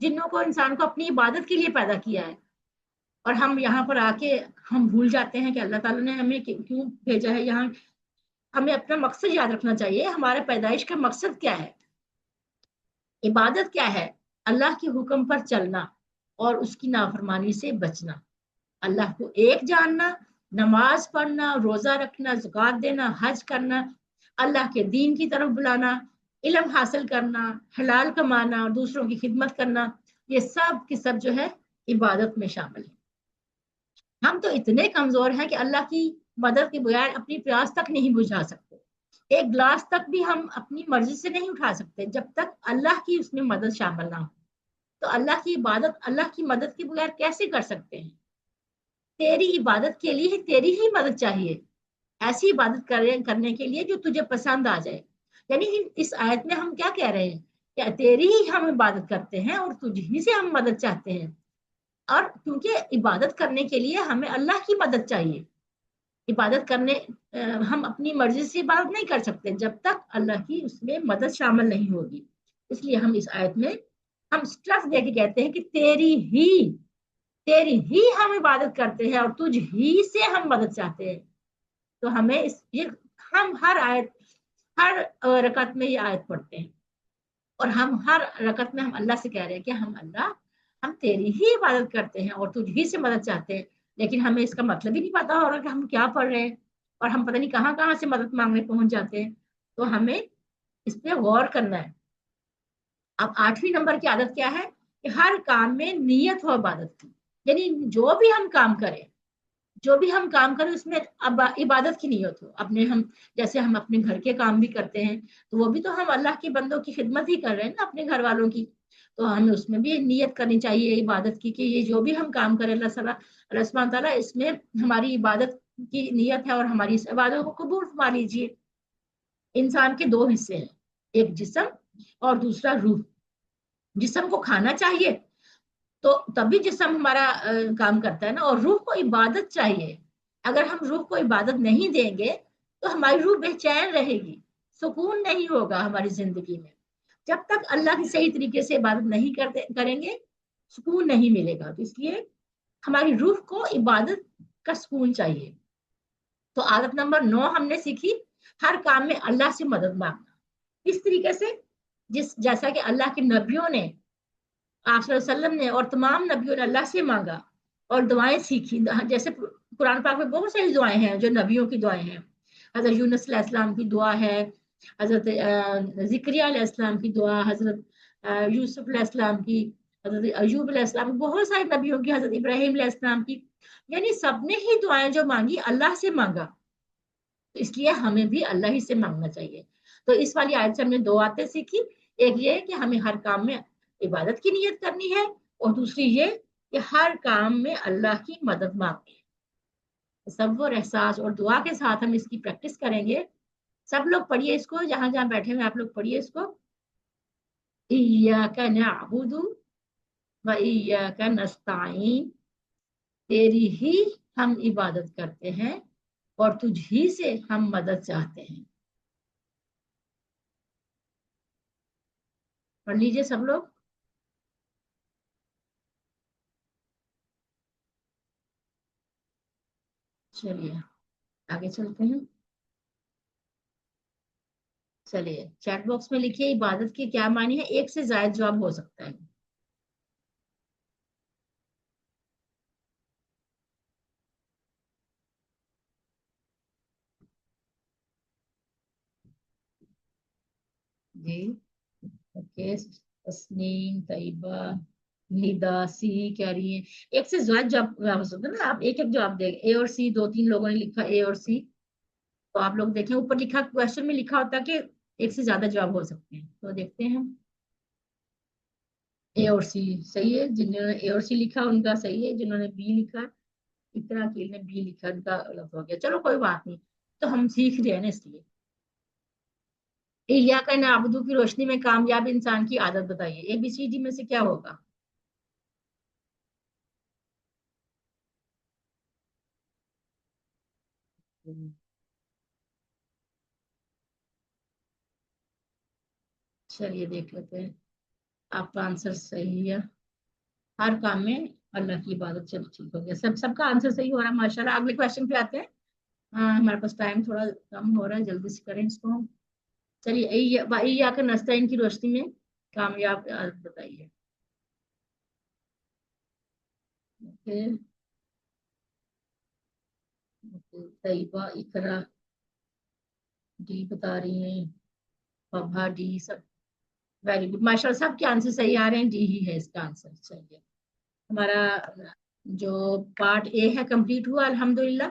جنوں کو انسان کو اپنی عبادت کے لیے پیدا کیا ہے. اور ہم یہاں پر آ کے ہم بھول جاتے ہیں کہ اللہ تعالیٰ نے ہمیں کیوں بھیجا ہے یہاں. ہمیں اپنا مقصد یاد رکھنا چاہیے. ہمارے پیدائش کا مقصد کیا ہے؟ عبادت کیا ہے؟ اللہ کے حکم پر چلنا اور اس کی نافرمانی سے بچنا. اللہ کو ایک جاننا، نماز پڑھنا، روزہ رکھنا، زکوٰۃ دینا، حج کرنا، اللہ کے دین کی طرف بلانا، علم حاصل کرنا، حلال کمانا اور دوسروں کی خدمت کرنا. یہ سب کی سب جو ہے عبادت میں شامل ہے. ہم تو اتنے کمزور ہیں کہ اللہ کی مدد کے بغیر اپنی پیاس تک نہیں بجھا سکتے. ایک گلاس تک بھی ہم اپنی مرضی سے نہیں اٹھا سکتے جب تک اللہ کی اس میں مدد شامل نہ ہو. تو اللہ کی عبادت اللہ کی مدد کے بغیر کیسے کر سکتے ہیں؟ تیری عبادت کے لیے تیری ہی مدد چاہیے. ایسی عبادت کرنے کے لیے جو تجھے پسند آ جائے. یعنی اس آیت میں ہم کیا کہہ رہے ہیں کہ تیری ہی ہم عبادت کرتے ہیں اور تجھ ہی سے ہم مدد چاہتے ہیں. اور کیونکہ عبادت کرنے کے لیے ہمیں اللہ کی مدد چاہیے. عبادت کرنے ہم اپنی مرضی سے عبادت نہیں کر سکتے جب تک اللہ کی اس میں مدد شامل نہیں ہوگی. اس لیے ہم اس آیت میں ہم سٹرس دے کے کہتے ہیں کہ تیری ہی ہم عبادت کرتے ہیں اور تجھ ہی سے ہم مدد چاہتے ہیں. تو ہمیں ہم ہر رکعت میں یہ آیت پڑھتے ہیں اور ہم ہر رکعت میں ہم اللہ سے کہہ رہے ہیں کہ ہم تیری ہی عبادت کرتے ہیں اور تجھ ہی سے مدد چاہتے ہیں. لیکن ہمیں اس کا مطلب ہی نہیں پتا ہو رہا کہ ہم کیا پڑھ رہے ہیں اور ہم پتہ نہیں کہاں کہاں سے مدد مانگنے پہنچ جاتے ہیں. تو ہمیں اس پہ غور کرنا ہے. اب 8ویں نمبر کی عادت کیا ہے کہ ہر کام میں نیت ہو عبادت کی. یعنی جو بھی ہم کام کریں اس میں عبادت کی نیت ہو. جیسے ہم اپنے گھر کے کام بھی کرتے ہیں تو وہ بھی تو ہم اللہ کے بندوں کی خدمت ہی کر رہے ہیں نا اپنے گھر والوں کی. تو ہمیں اس میں بھی نیت کرنی چاہیے عبادت کی کہ یہ جو بھی ہم کام کریں اللہ سبحانہ تعالیٰ اس میں ہماری عبادت کی نیت ہے اور ہماری اس عبادت کو قبول فرما لیجیے. انسان کے 2 حصے ہیں، ایک جسم اور دوسرا روح. جسم کو کھانا چاہیے تو تبھی جسم ہمارا کام کرتا ہے نا. اور روح کو عبادت چاہیے. اگر ہم روح کو عبادت نہیں دیں گے تو ہماری روح بے چین رہے گی، سکون نہیں ہوگا ہماری زندگی میں. جب تک اللہ کی صحیح طریقے سے عبادت نہیں کریں گے سکون نہیں ملے گا. تو اس لیے ہماری روح کو عبادت کا سکون چاہیے. تو عادت نمبر 9 ہم نے سیکھی ہر کام میں اللہ سے مدد مانگنا. اس طریقے سے جیسا کہ اللہ کے نبیوں نے آپ صلی اللہ علیہ وسلم نے اور تمام نبیوں نے اللہ سے مانگا اور دعائیں سیکھی. جیسے قرآن پاک میں بہت ساری دعائیں ہیں جو نبیوں کی دعائیں ہیں. حضرت یونس علیہ السلام کی دعا ہے، حضرت زکریا علیہ السلام کی دعا، حضرت یوسف علیہ السلام کی، حضرت ایوب علیہ السلام کی، بہت سارے نبیوں کی، حضرت ابراہیم علیہ السلام کی. یعنی سب نے ہی دعائیں جو مانگی اللہ سے مانگا. تو اس لیے ہمیں بھی اللہ ہی سے مانگنا چاہیے. تو اس والی آیت سے ہم نے 2 باتیں سیکھی. ایک یہ کہ ہمیں ہر کام میں عبادت کی نیت کرنی ہے اور دوسری یہ کہ ہر کام میں اللہ کی مدد مانگنی ہے. تصور، احساس اور دعا کے ساتھ ہم اس کی پریکٹس کریں گے. سب لوگ پڑھیے اس کو، جہاں جہاں بیٹھے ہوئے آپ لوگ پڑھیے اس کو. ایاک نعبد و ایاک نستعین तेरी ही हम इबादत करते हैं और तुझ ही से हम मदद चाहते हैं। पढ़ लीजिए सब लोग। चलिए आगे चलते हैं। चलिए चैट बॉक्स में लिखिए इबादत के क्या मानी है, एक से ज्यादा जवाब हो सकता है। जी ओके, तस्नीम, तैयबा, निदा, सी कह रही है एक से ज्यादा जवाब हो सकता है ना, आप एक एक जवाब देंगे। ए और सी, दो तीन लोगों ने लिखा ए और सी, तो आप लोग देखें ऊपर लिखा, क्वेश्चन में लिखा होता है कि एक से ज्यादा जवाब हो सकते हैं, तो देखते हैं हम। ए और सी सही है, जिन्होंने ए और सी लिखा उनका सही है, जिन्होंने बी लिखा, इकरा अकील ने बी लिखा, उनका गलत हो गया, चलो कोई बात नहीं, तो हम सीख रहे हैं ना इसलिए। इय्या का नाबुदू की रोशनी में कामयाब इंसान की आदत बताइए, एबीसीडी में से क्या होगा। चलिए देख लेते हैं, आपका आंसर सही है। हर काम में अल्लाह की इबादत, चल ठीक हो गया, सबका आंसर सही हो रहा है माशाल्लाह। अगले क्वेश्चन पे आते हैं। हाँ हमारे पास टाइम थोड़ा कम हो रहा है, जल्दी से करें इसको हम। चलिए या कर नस्ताइन की रोशनी में कामयाब आदत बताइए। ओके, तैयबा, इकरा डी बता रही हैं, पबा डी, सब वेरी गुड माशाल्लाह, सबके आंसर सही आ रहे हैं, डी ही है इसका आंसर। चलिए हमारा जो पार्ट ए है कंप्लीट हुआ अल्हम्दुलिल्लाह।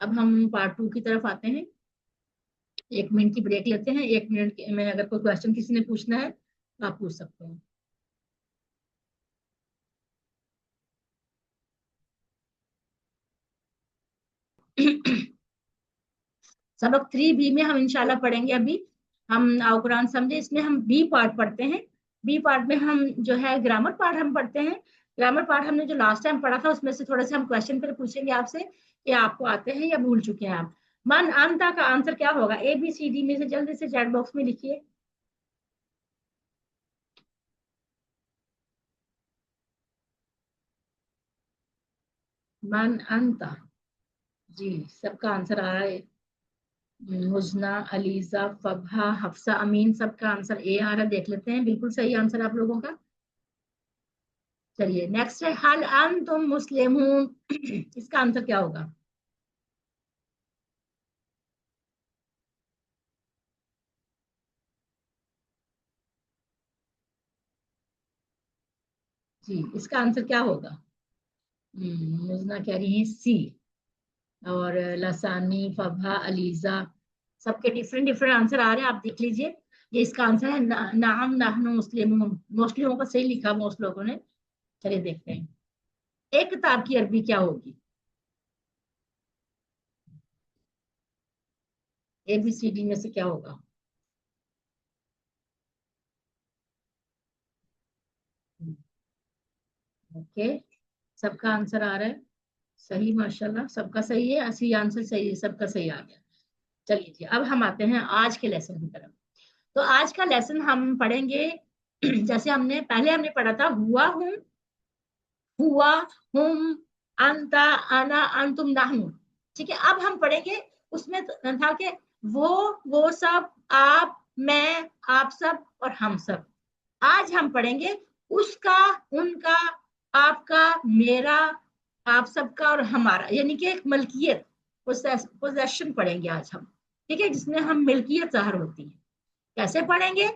अब हम पार्ट टू की तरफ आते हैं। 1 मिनट की ब्रेक लेते हैं, 1 मिनट में अगर कोई क्वेश्चन किसी ने पूछना है तो आप पूछ सकते हैं। सबक 3B में हम इंशाल्लाह पढ़ेंगे अभी। हम आओ कुरान समझे, इसमें हम बी पार्ट पढ़ते हैं। बी पार्ट में हम जो है ग्रामर पार्ट हम पढ़ते हैं। ग्रामर पार्ट हमने जो लास्ट टाइम पढ़ा था उसमें से थोड़े से हम क्वेश्चन फिर पूछेंगे आपसे कि आपको आते हैं या भूल चुके हैं आप। मन अंता का आंसर क्या होगा, ABCD में से जल्दी से चैट बॉक्स में लिखिए। मन अंता, जी सबका आंसर आ रहा है। मुजना, अलीजा, फबहा, हफ्सा, अमीन, सबका आंसर ए आ रहा है, देख लेते हैं बिल्कुल सही आंसर आप लोगों का। चलिए नेक्स्ट है हल अन तुम मुस्लिमून इसका आंसर क्या होगा। जी इसका आंसर क्या होगा। मुजना कह रही है सी, और लसानी, फबहा, अलीजा, सबके डिफरेंट डिफरेंट आंसर आ रहे हैं, आप देख लीजिए। ये इसका आंसर है नाम नाहनु मुस्लिमून, मोस्टली लोगों का सही लिखा मोस्ट लोगों ने। चलिए देखते हैं एक किताब की अरबी क्या होगी। ABCD में से क्या होगा। ओके, सबका आंसर आ रहा है सही माशाल्लाह, सबका सही है, असली आंसर सही है, सबका सही आ गया। चलिए जी अब हम आते हैं आज के लेसन की तरफ। तो आज का लेसन हम पढ़ेंगे जैसे हमने पहले हमने पढ़ा था, हुआ हूं, हुआ, हुम, अंता, अना, अंतुम, नाहनु। ठीक है, अब हम पढ़ेंगे उसमें था कि वो सब, आप, मैं, आप सब और हम सब। आज हम पढ़ेंगे उसका, उनका, आपका, मेरा, आप सबका और हमारा, यानी कि एक मलकियत, पोजेशन पढ़ेंगे आज हम। ठीक है, जिसमें हम मिल्कियत जाहिर होती है। कैसे पढ़ेंगे,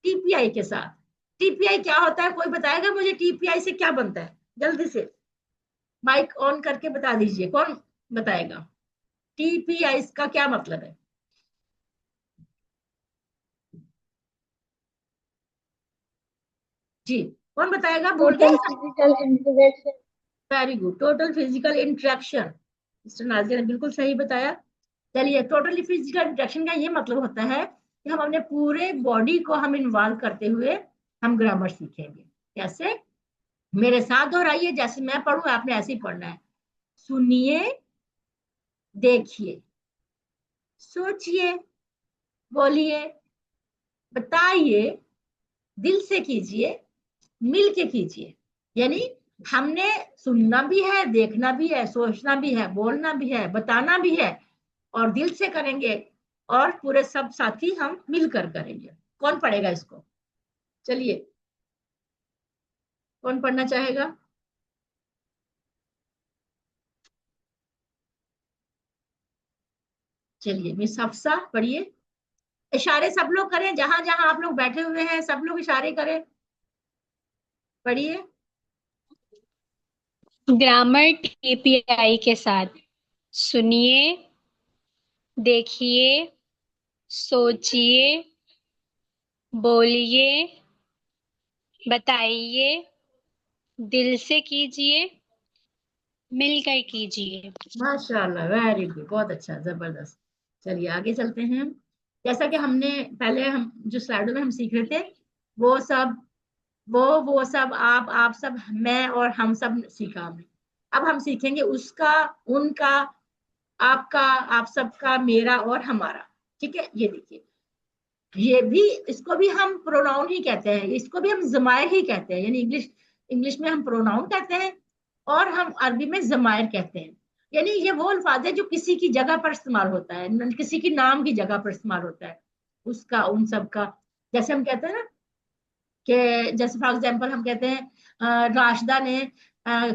TPI के साथ। TPI क्या होता है, कोई बताएगा मुझे TPI से क्या बनता है, जल्दी से माइक ऑन करके बता दीजिए, कौन बताएगा TPI का क्या मतलब है। जी कौन बताएगा, भूल टोटल गए। Physical interaction. Very good, total physical interaction, mister Nazir ने बिल्कुल सही बताया। चलिए टोटली फिजिकल इंटरेक्शन का ये मतलब होता है कि हम अपने पूरे बॉडी को हम इन्वॉल्व करते हुए हम ग्रामर सीखेंगे। कैसे, मेरे साथ दोहराइए, जैसे मैं पढ़ूं आपने ऐसे ही पढ़ना है। सुनिए, देखिए, सोचिए, बोलिए, बताइए, दिल से कीजिए, मिल के कीजिए। यानी हमने सुनना भी है, देखना भी है, सोचना भी है, बोलना भी है, बताना भी है, और दिल से करेंगे, और पूरे सब साथी हम मिलकर करेंगे। कौन पढ़ेगा इसको? चलिए, कौन पढ़ना चाहेगा? चलिए, मिस हफ्सा पढ़िए। इशारे सब लोग करें, जहां जहां आप लोग बैठे हुए हैं सब लोग इशारे करें, पढ़िए। ग्रामर केपीआई के साथ। सुनिए, देखिए, सोचिए, बोलिए, बताइए, दिल से कीजिए, मिलकर कीजिए। माशाल्लाह, वेरी गुड, बहुत अच्छा, जबरदस्त। चलिए आगे चलते हैं। जैसा कि हमने पहले, हम जो स्लाइडों में हम सीख रहे थे, वो सब, वो सब, आप सब, मैं और हम सब सीखा हमने। अब हम सीखेंगे उसका, उनका, आपका, आप सबका, मेरा और हमारा। ठीक है, ये देखिए, ये भी, इसको भी हम प्रोनाउन ही कहते हैं, इसको भी हम जमायर ही कहते हैं। यानी इंग्लिश इंग्लिश में हम प्रोनाउन कहते हैं, और हम अरबी में जमायर कहते हैं। यानी ये वो अल्फाज है जो किसी की जगह पर इस्तेमाल होता है, किसी की नाम की जगह पर इस्तेमाल होता है। उसका, उन सब का। जैसे हम कहते हैं ना कि, जैसे फॉर एग्जाम्पल हम कहते हैं राशिदा ने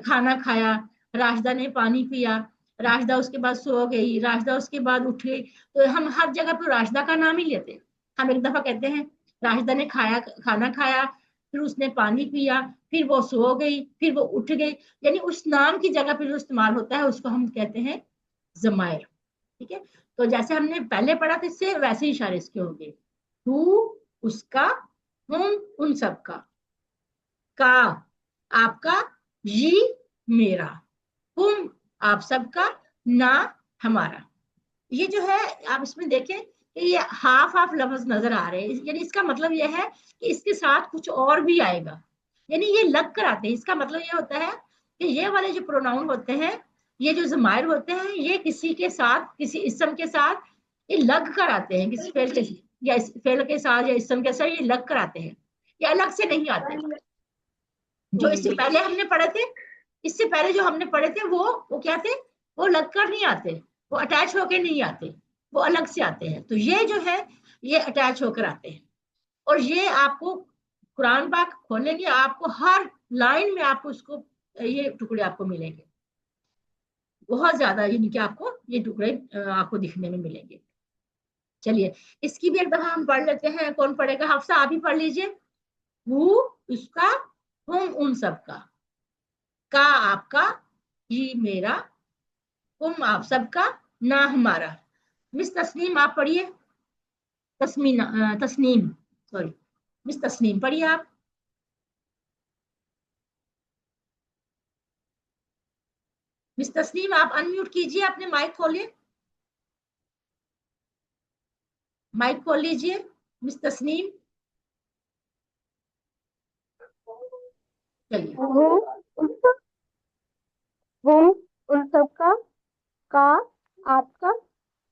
खाना खाया, राशिदा ने पानी पिया, राशिदा उसके बाद सो गई, राशिदा उसके बाद उठ गई। तो हम हर जगह पर राशिदा का नाम ही लेते हैं। हम एक दफा कहते हैं राशिदा ने खाना खाया, फिर उसने पानी पिया, फिर वो सो गई, फिर वो उठ गई। यानी उस नाम की जगह पर जो इस्तेमाल होता है उसको हम कहते हैं जमायर। ठीक है, तो जैसे हमने पहले पढ़ा था, इससे वैसे ही इशारे इसके होंगे। हु, उसका, हम, उन सब का, आपका, ये मेरा, तुम, आप सबका, ना, हमारा। ये जो है, आप इसमें देखें कि ये हाफ हाफ लफ्ज नजर आ रहे हैं, यानी इसका मतलब ये है कि इसके साथ कुछ और भी आएगा। यानी ये लग कर आते हैं। इसका मतलब ये होता है कि ये वाले जो प्रोनाउन होते हैं, ये जो जमायर होते हैं, ये किसी के साथ, किसी इसम के साथ ये लग कर आते हैं, किसी फेल के, या फेल के साथ या इसम के साथ ये लग कर आते हैं, ये अलग से नहीं आते। जो इससे पहले हमने पढ़े थे, इससे पहले जो हमने पढ़े थे, वो क्या थे? वो लगकर नहीं आते, वो अटैच होकर नहीं आते, वो अलग से आते हैं। तो ये जो है, ये अटैच होकर आते हैं। और ये आपको कुरान पाक खोलेंगे, आपको हर लाइन में आपको उसको, ये टुकड़े आपको मिलेंगे, बहुत ज्यादा, यानी कि आपको ये टुकड़े आपको दिखने में मिलेंगे। चलिए, इसकी भी एक दफा हम पढ़ लेते हैं। कौन पढ़ेगा? हफ्सा, आप ही पढ़ लीजिए। वो, उसका, हम, उन सब का, आपका, ये मेरा, तुम, आप सबका, ना, हमारा। मिस तस्नीम, आप पढ़िए। तस्नीम, सॉरी, मिस तस्नीम पढ़िए आप। मिस तस्नीम, आप अनम्यूट कीजिए, अपने माइक खोलिए, माइक खोल लीजिए, मिस तस्नीम। चलिए, हम उन सबका, का, आपका,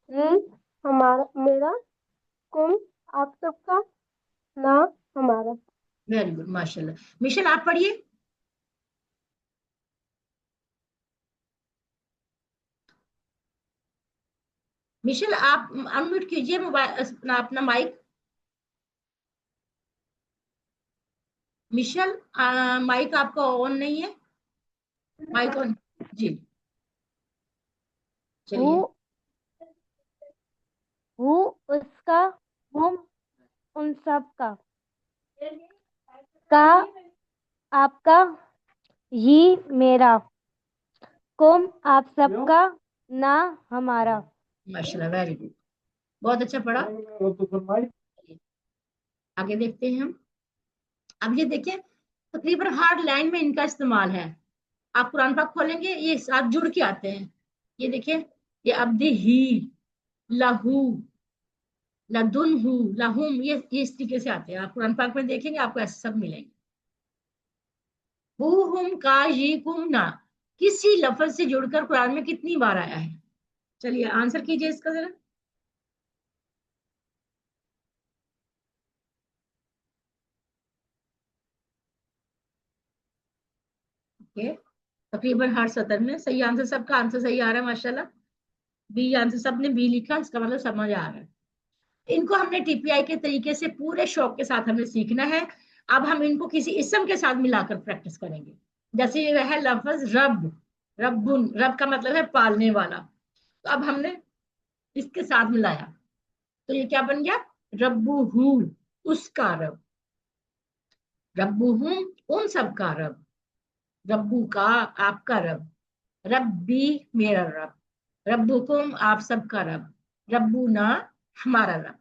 ये हमारा, मेरा, तुम, आप सबका, ना, हमारा। वेरी गुड, माशाल्लाह। मिशन, आप पढ़िए। मिशन, आप अनम्यूट कीजिए मोबाइल, अपना माइक। मिशल, माइक आपका ऑन नहीं है, माइक ऑन। जी, वो चलिए। वो उसका, हम उन सबका, का, आपका, ये मेरा, कुम, आप सबका, ना, हमारा। माशाल्लाह, वेरी गुड, बहुत अच्छा पढ़ा। आगे देखते हैं हम। अब ये देखिए, तकरीबन हर लाइन में इनका इस्तेमाल है। आप कुरान पाक खोलेंगे, ये साथ जुड़ के आते हैं। ये देखिए, ये अब्दी ही, लहू, लदुनहु, लहुम, ये इस तरीके से आते हैं। आप कुरान पाक में देखेंगे, आपको ऐसे सब मिलेंगे। हु, हुम, का, ये, कुम, ना। किसी लफ्ज से जुड़कर कुरान में कितनी बार आया है? चलिए आंसर कीजिए इसका जरा। ओके, तकरीबन हर सतर में सही आंसर, सबका आंसर सही आ रहा है माशाल्लाह। बी आंसर, सबने बी लिखा, इसका मतलब समझ आ रहा है। इनको हमने टीपीआई के तरीके से पूरे शौक के साथ हमें सीखना है। अब हम इनको किसी इसम के साथ मिलाकर प्रैक्टिस करेंगे। जैसे ये है लफ्ज रब, रब्बुन, रब का मतलब है पालने वाला। तो अब हमने इसके साथ मिलाया तो ये क्या बन गया? रब्बुहू, उसका रब। रब्बुहुम, उन सब का रब। रब्बू का, आपका रब। रब्बी, मेरा रब। रब्बुकुम, आप सबका रब। रब्बुना, हमारा रब।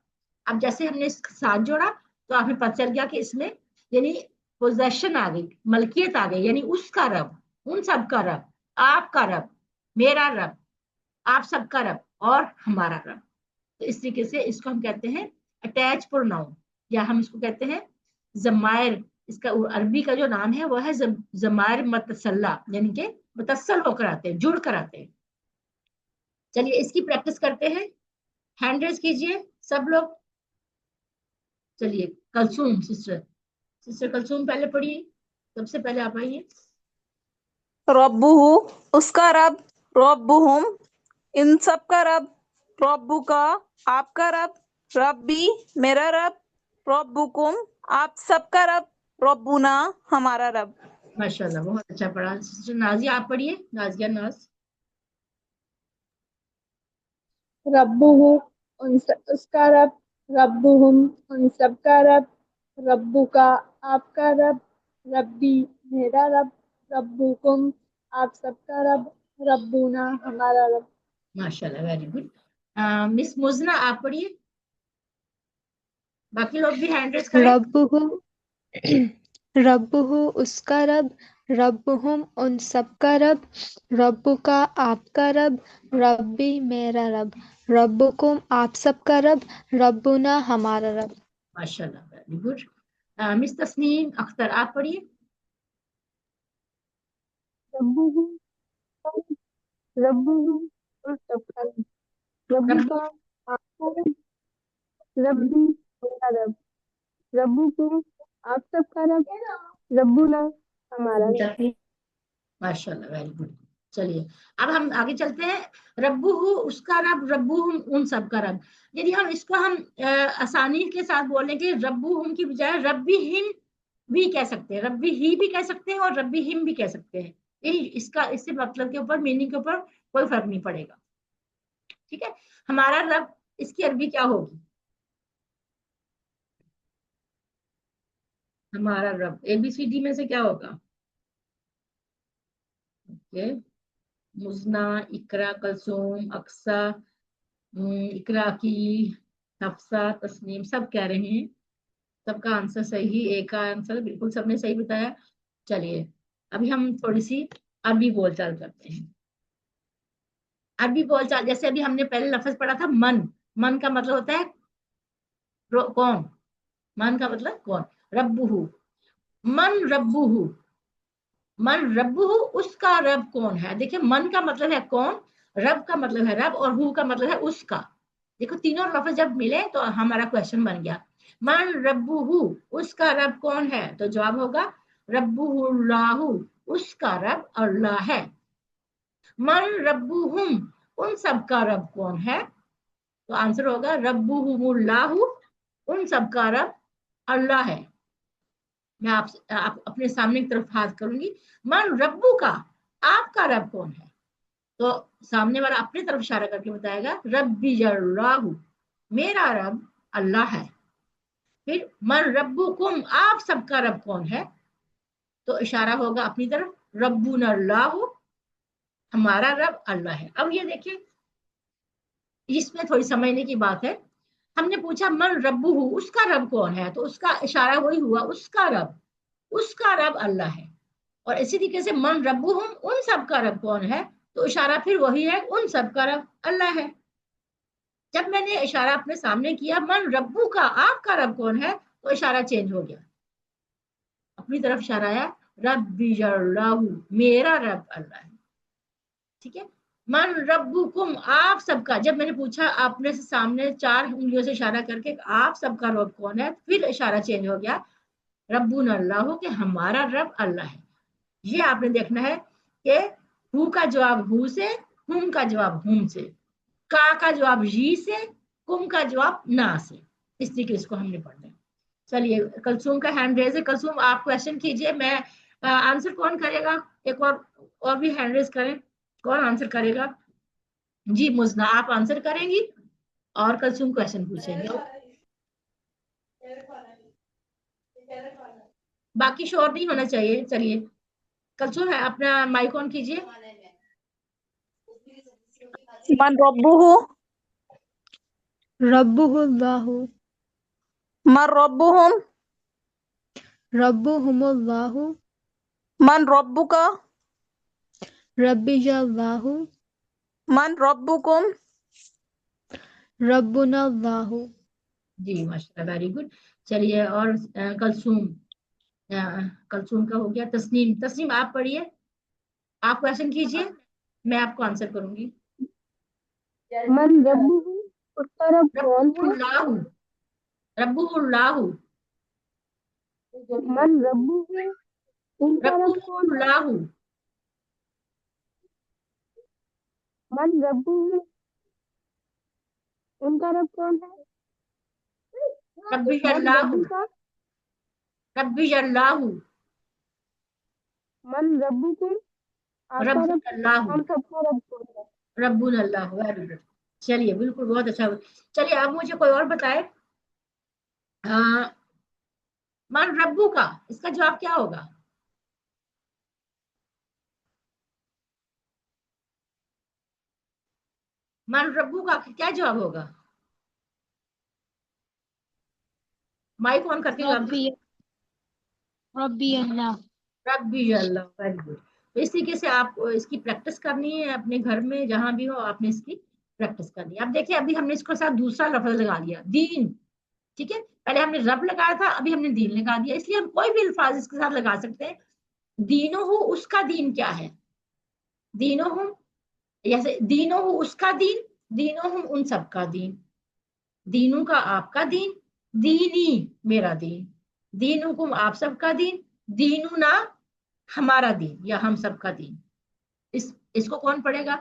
अब जैसे हमने इसके साथ जोड़ा तो आपने पता चल गया कि इसमें यानी पोजेशन आ गई, मलकियत आ गई, यानी उसका रब, उन सबका रब, आपका रब, मेरा रब, आप सबका रब और हमारा रब। तो इस तरीके से इसको हम कहते हैं अटैच प्रोनाउन, या हम इसको कहते हैं जमायर। इसका अरबी का जो नाम है वो है जमायर मतसल्ला, यानी कि मुतस्सल होकर आते हैं, जुड़ कर आते हैं। चलिए इसकी प्रैक्टिस करते हैं। हैंड रेज कीजिए सब लोग। चलिए कलसूम, सिस्टर कलसूम पहले पढ़िए, सबसे पहले आप आइए। रब्बुहु, उसका रब। रब्बुहुम, इन सब का रब। रब्बु का, आपका रब। रब्बी, मेरा रब। रब्बुकुम, आप सबका रब। रब्बुना, हमारा रब। माशाल्लाह, बहुत अच्छा पढ़ा। सिस्टर नाजिया आप पढ़िए, नाजिया नाज। रब्बुहु, उसका रब। रब्बुहुम, उन सब का रब। रब्बु का, आपका रब। रब्बी, मेरा रब। रब्बुकुम, आप सबका रब। रब्बुना, हमारा रब। माशाल्लाह, वेरी गुड। मिस मुजना आप पढ़िए, बाकी लोग भी हैंड रेज करें। रब्बुहु, रब्बुहु, उसका रब। रब्बुहुम, उन सब का रब। रब्बु का, आपका रब। रब्बी, मेरा रब। रब्बुकुम, आप सबका रब। रब्बुना, हमारा रब। माशाल्लाह, very good. Miss Tasneem Akhtar आप पढ़िए। रब्बुहु, रब्बुहु, उन सब का रब। रब्बु का, आपका रब। रब्बी, मेरा रब। रब्बुकुम, आप सबका रब। रब्बुना, हमारा रब। माशाल्लाह, वेरी गुड। चलिए अब हम आगे चलते हैं। रब्बुहु, उसका रब। रब्बुहुम, उन सब का रब। यदि हम इसको हम आसानी के साथ बोलें कि रब्बुहुम की बजाय रब्बी हिम भी कह सकते हैं, रब्बी ही भी कह सकते हैं और रब्बी हिम भी कह सकते हैं। यही इसका, इससे मतलब के ऊपर, मीनिंग के ऊपर कोई फर्क नहीं पड़ेगा। ठीक है, हमारा रब, इसकी अरबी क्या होगी? हमारा रब ABCD में से क्या होगा? ओके, मुजना, इकरा, कलसूम, अक्सा, इकरा की, हफ्सा, तस्नीम सब कह रहे हैं। सबका आंसर सही, एक का आंसर बिल्कुल सबने सही बताया। चलिए अभी हम थोड़ी सी अरबी बोलचाल करते हैं। अरबी बोलचाल, जैसे अभी हमने पहले लफ्ज पढ़ा था मन। मन का मतलब होता है कौन। मन का मतलब कौन। रब्बुहु, मन रब्बुहु। मन रब्बुहु, उसका रब कौन है। देखिए मन का मतलब है कौन, रब का मतलब है रब, और हु का मतलब है उसका। देखो तीनों लफ्ज जब मिले तो हमारा क्वेश्चन बन गया। मन रब्बुहु, उसका रब कौन है, तो जवाब होगा रब्बुहुल्लाहु, उसका रब अल्लाह है। मन रब्बुहुम, उन सब का रब कौन है, तो आंसर होगा रब्बुहुमुल्लाहु, उन सब का रब अल्लाह है। मैं आप अपने सामने की तरफ हाथ करूंगी। मन रब्बू का, आपका रब कौन है, तो सामने वाला अपनी तरफ इशारा करके बताएगा रब्बी अल्लाहु, मेरा रब अल्लाह है। फिर मन रब्बुकुम, आप सबका रब कौन है, तो इशारा होगा अपनी तरफ रब्बुन अल्लाहु, हमारा रब अल्लाह है। अब ये देखिए, इसमें थोड़ी समझने की बात है। हमने पूछा मन रब्बुहु, उसका रब कौन है, तो उसका इशारा वही हुआ उसका रब, उसका रब अल्लाह है। और इसी तरीके से मन रब्बुहुम, उन सब का रब कौन है, तो इशारा फिर वही है, उन सब का रब अल्लाह है। जब मैंने इशारा अपने सामने किया मन रब्बू का, आपका रब कौन है, तो इशारा चेंज हो गया, अपनी तरफ इशारा आया रब्बी अल्लाहु, मेरा रब अल्लाह है। ٹھیک ہے. من ربکم آپ سب کا, جب میں نے پوچھا آپ نے سامنے 4 انگلیوں سے اشارہ کر کے آپ سب کا رب کون ہے, پھر اشارہ چینج ہو گیا ربنا اللہ, کہ ہمارا رب اللہ ہے. یہ آپ نے دیکھنا ہے کہ ہو کا جواب ہو سے, ہم کا جواب ہم سے, کا جواب جی سے, کم کا جواب نا سے. اس طریقے اس کو ہم نے پڑھنا ہے. چلیے کلثوم کا ہینڈ ریز ہے. کلثوم آپ کوشچن کیجئے, میں آنسر کون کرے گا, ایک اور بھی ہینڈ ریز کریں, کون آنسر کرے گا؟ جی مزنا آپ آنسر کریں گی اور کلثوم کوشچن پوچھیں گے. باقی شور نہیں ہونا چاہیے. چلیے کلثوم ہے اپنا مائک آن کیجئے. من ربه ربه اللہ من ربهم ربهم اللہ من ربك ربی اللہ من ربكم ربنا اللہ. جی ماشاء اللہ, ویری گڈ. چلیے اور کلثوم, کلثوم کا ہو گیا. تسنیم, تسنیم آپ پڑھیے, آپ کوشچن کیجئے, میں آپ کو آنسر کروں گی. من ربہ اس کا رب کون رب ہے؟ اللہ, رب اللہ, من ربہ ان کا رب رب کون ہے؟ اللہ, من ربہ ان کا رب کون ہے؟ رب من اللہ, ربہ کا رب اللہ, من ربہ کو آپ کا رب رب, اللہ, ہم سب کا رب کون ہے؟ رب اللہ. Very good. چلیے بالکل بہت اچھا. چلیے اب مجھے کوئی اور بتائے, من ربو کا اس کا جواب کیا ہوگا؟ من ربو کا کیا جواب ہوگا؟ مائک آن کرتی ہوں. ربی ربی اللہ. ربی اللہ, ویری گڈ. تو اس طریقے سے آپ اس کی پریکٹس کرنی ہے اپنے گھر میں, جہاں بھی ہو آپ نے اس کی پریکٹس کرنی ہے. اب دیکھیں ابھی ہم نے اس کو ساتھ دوسرا لفظ لگا دیا, دین. ٹھیک ہے, پہلے ہم نے رب لگایا تھا, ابھی ہم نے دین لگا دیا. اس لیے ہم کوئی بھی الفاظ اس کے ساتھ لگا سکتے ہیں. دینوں ہو اس کا دین کیا ہے, دینوں ہوں, جیسے دینوں ہو اس کا دین, دینوں ہوں ان سب کا دین, دینوں کا آپ کا دین, دینی میرا دین, دینوں کو آپ سب کا دین, دیننا ہمارا دین یا ہم سب کا دین. اس کو کون پڑھے گا؟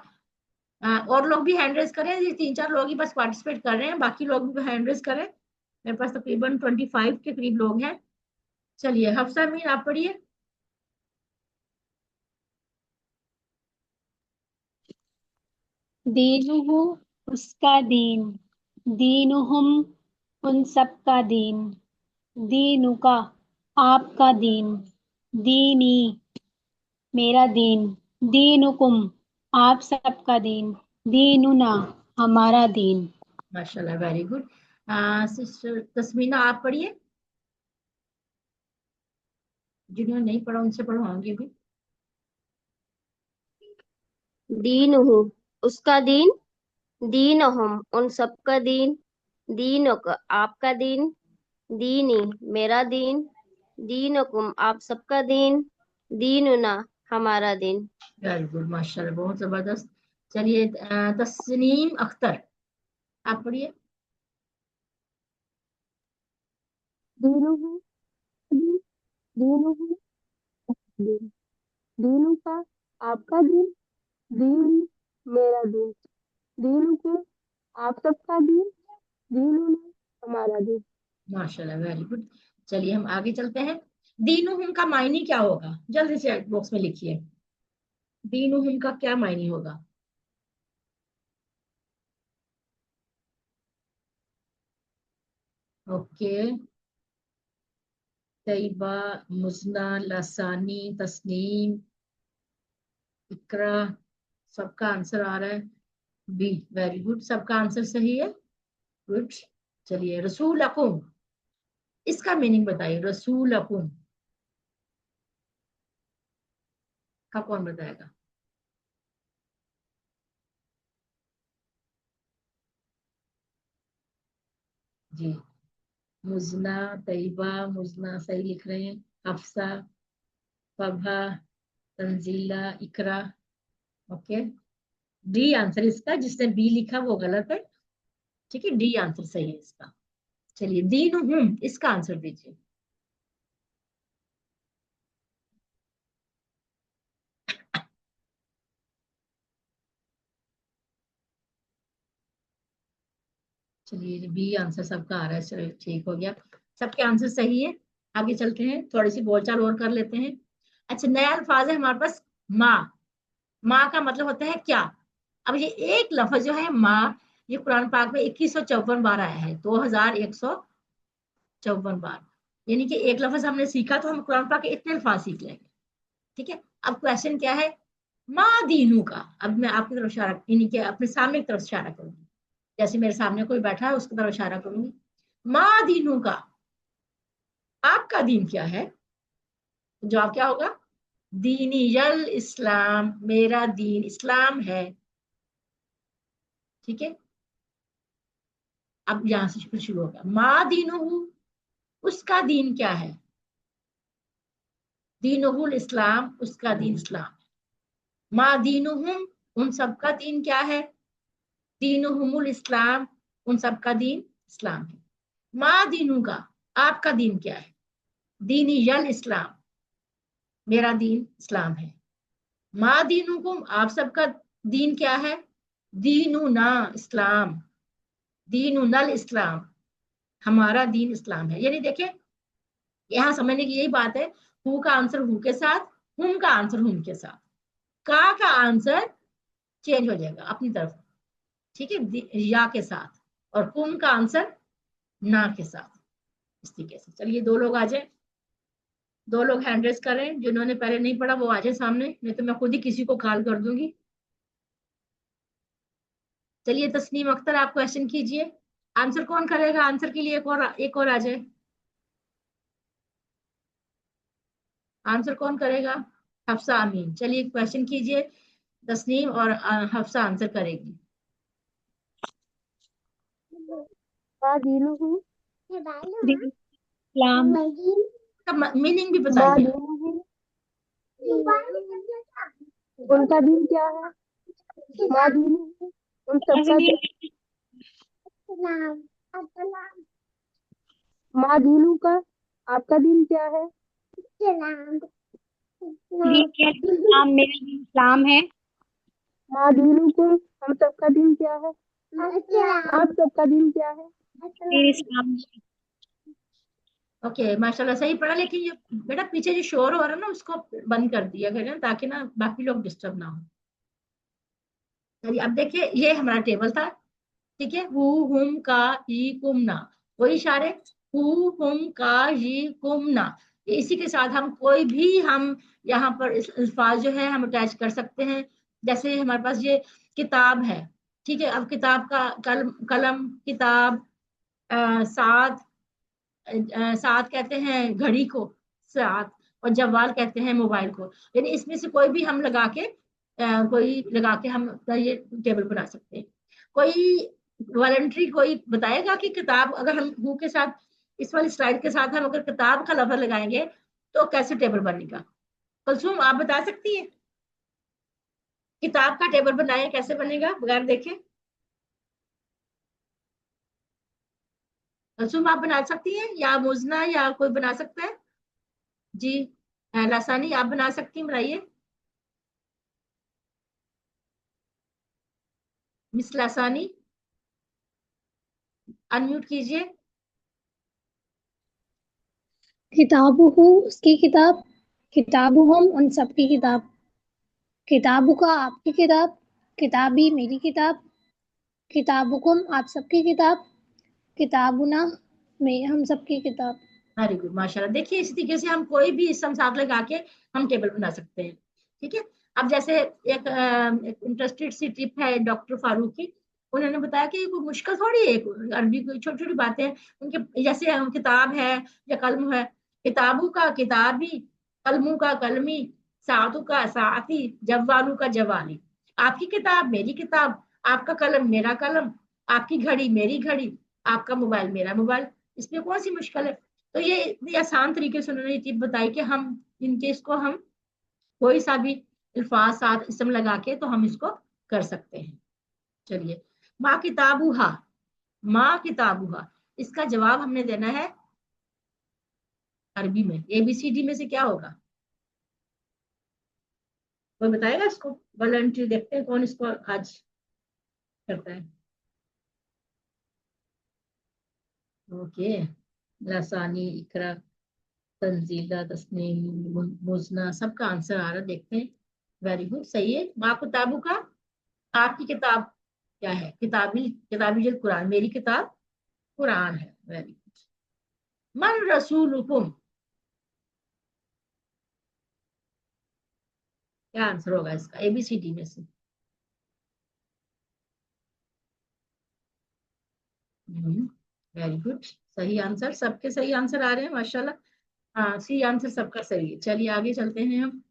اور لوگ بھی ہینڈ ریز کریں. یہ 3-4 لوگ ہی بس پارٹیسپیٹ کر رہے ہیں, باقی لوگ بھی ہینڈ ریز کریں. میرے پاس تقریباً 25 کے قریب لوگ ہیں. چلیے حفصہ امین آپ پڑھیے. دینہ اس کا دین, دینہم ان سب کا دین, دینو کا آپ کا دین, دینی میرا دین, دینکم آپ سب کا دین, دیننا ہمارا دین. ماشاء اللہ, ویری گڈ. سسٹر تسمینہ آپ پڑھیے, جنہوں نے نہیں پڑھا ان سے پڑھواؤں گی بھی. دینہ اس کا دین, دینہم ان سب کا دین, دینک آپ کا دین, دینی میرا دین, دینکم آپ سب کا دین, دیننا ہمارا دین. ویری گڈ, ماشاء اللہ, بہت زبردست. چلیے تسنیم اختر آپ پڑھیے. دینہ دین, دینہ دین, دینوں کا آپ کا دین, دین میرا دین, دینوں کو آپ سب کا دین, دینوں ہمارا دین. ماشاء اللہ, ویری گڈ. چلیے ہم آگے چلتے ہیں. دینہم کا معنی کیا ہوگا, جلدی سے چیٹ باکس میں لکھیے. دینہم کا کیا معنی ہوگا؟ اوکے, طیبہ, مزنہ, لسانی, تسنیم, اقرا, سب کا آنسر آ رہا ہے بی. ویری گڈ, سب کا آنسر صحیح ہے. گڈ. چلیے رسولکم اس کا میننگ بتائیے. رسولکم کا کون بتائے گا؟ جی مزنہ, طیبہ, مزنہ صحیح لکھ رہے ہیں, حفصہ, فبہ, تنزیلہ, اقرا. اوکے डी आंसर इसका, जिसने बी लिखा वो गलत है। ठीक है, डी आंसर सही है इसका। चलिए दीनुहुम, इसका आंसर दीजिए। चलिए बी आंसर सबका आ रहा है, चलो ठीक हो गया, सबके आंसर सही है। आगे चलते हैं, थोड़ी सी बोलचाल और कर लेते हैं। अच्छा, नया अल्फाज है हमारे पास, माँ। माँ का मतलब होता है क्या। अब ये एक लफ्ज जो है माँ, ये कुरान पाक में 2154 बार आया है, 2154 बार। यानी कि एक लफ्ज हमने सीखा तो हम कुरान पाक के इतने अल्फाज सीख लेंगे। ठीक है, अब क्वेश्चन क्या है, माँ दीनू का। अब मैं आपकी तरफ इशारा, यानी कि अपने सामने की तरफ इशारा करूंगी, जैसे मेरे सामने कोई बैठा है उसकी तरफ इशारा करूंगी। माँ दीनू का, आपका दीन क्या है। जवाब क्या होगा, दीनी यल इस्लाम, मेरा दीन इस्लाम है। ठीक है, अब यहां से फिर शुरू होगा, माँ दीनहू, उसका दीन क्या है। दीनुहुल इस्लाम, उसका दीन इस्लाम। माँ दीनुहुम, उन सबका दीन क्या है। दीनुहुमुल इस्लाम, उन सबका दीन इस्लाम है। माँ दीनू का, आपका दीन क्या है। दीनी यल इस्लाम, मेरा दीन इस्लाम है। माँ दीनुकुम, आप सबका दीन क्या है। दीनु ना इस्लाम, दीनु नल इस्लाम, हमारा दीन इस्लाम है। यानी देखिए यहाँ समझने की यही बात है, हु का आंसर हु के साथ, हुम का आंसर हुम के साथ, का आंसर चेंज हो जाएगा अपनी तरफ। ठीक है, या के साथ, और कुम का आंसर ना के साथ, इस तरीके से। चलिए दो लोग आ जाए, दो लोग हैंड रेस कर रहे हैं, जिन्होंने पहले नहीं पढ़ा वो आ जाए सामने, नहीं तो मैं खुद ही किसी को कॉल कर दूंगी। चलिए तस्नीम अख्तर, आप क्वेश्चन कीजिए। आंसर कौन करेगा, आंसर के लिए एक और आ जाए। आंसर कौन करेगा, हफ्सा अमीन। चलिए क्वेश्चन कीजिए, तस्नीम और हफ्सा आंसर करेगी। दीन इस्लाम। मीनिंग भी माँ बताइए। दीनुहु, उनका दीन क्या है। माँ दीनुहु, उन सबका दीन। माँ दीनू का, आपका दीन क्या है। दीन क्या है? इस्लाम, मेरा दीन इस्लाम है। माँ दीनू को, हम सबका दीन क्या है। आप सबका दीन क्या है। दीन इस्लाम है। ओके माशाल्लाह सही पढ़ा, लेकिन ये बेटा पीछे जो शोर हो रहा है ना उसको बंद कर दिया करें, ताकि ना बाकी लोग डिस्टर्ब ना हो। चलिए अब देखिए, ये हमारा टेबल था। ठीक है, हु हुम का ई कुम ना, वही इशारे, हु हुम का ई कुम ना। इसी के साथ हम कोई भी हम यहाँ पर इस अल्फाज जो है हम अटैच कर सकते हैं। जैसे हमारे पास ये किताब है। ठीक है, अब किताब का कलम, कलम किताब, साथ, साथ कहते हैं घड़ी को साथ, और जवाल कहते हैं मोबाइल को। यानी इसमें से कोई भी हम लगा के कोई लगा के हम ये टेबल बना सकते हैं। कोई वॉलंटरी कोई बताएगा कि किताब, अगर हम हु के साथ, इस वाली स्लाइड के साथ हम अगर किताब का लफ्ज लगाएंगे तो कैसे टेबल बनेगा। कुलसुम आप बता सकती है, किताब का टेबल बनाए कैसे बनेगा बगैर देखे। कुलसुम आप बना सकती हैं, या मुजना या कोई बना सकता है। जी लासानी आप बना सकती हैं, बनाइए मिस लासानी, अनम्यूट कीजिए। किताबुहु, उसकी किताब। किताबुहुम, उन सब की किताब। किताबुका, आपकी किताब। किताबी, मेरी किताब। किताबुकुम, आप सबकी किताब। किताबुना, में हम सबकी किताब। वेरी गुड माशाल्लाह। देखिए इस तरीके से हम कोई भी इसम साथ लगा के हम टेबल बना सकते हैं। ठीक है, अब जैसे एक इंटरेस्टेड सी टिप है डॉक्टर फारूक की, उन्होंने बताया कि कोई मुश्किल थोड़ी है, अरबी की छोटी छोटी बातें उनके, जैसे किताब है या कलम है, किताबू का किताबी, कलमू का कलमी, सातु का साथी, जवालू का जवाली। आपकी किताब मेरी किताब, आपका कलम मेरा कलम, आपकी घड़ी मेरी घड़ी, आपका मोबाइल मेरा मोबाइल। इसमें कौन सी मुश्किल है। तो ये इतनी आसान तरीके से उन्होंने ये टिप बताई कि हम इनके इसको हम कोई सा भी अल्फाज साथ इसम लगा के तो हम इसको कर सकते हैं। चलिए, माँ किताबुहा, माँ किताबुहा, इसका जवाब हमने देना है अरबी में। ABCD में से क्या होगा, कोई बताएगा इसको? वॉलंटियर, देखते हैं कौन इसको आज करता है। ओके, लसानी, इकरा, तंजीला, तस्नीम, मुजना, सबका आंसर आ रहा, देखते हैं। वेरी गुड, सही है। माँ किताबू का, आपकी किताब क्या है? किताबी जो कुरान, मेरी किताब कुरान है। Very good. मन रसूलुकुम, क्या आंसर होगा इसका ABCD में से? वेरी गुड, सही आंसर, सबके सही आंसर आ रहे हैं माशाल्लाह। हाँ, सी आंसर सबका सही है। चलिए आगे चलते हैं हम।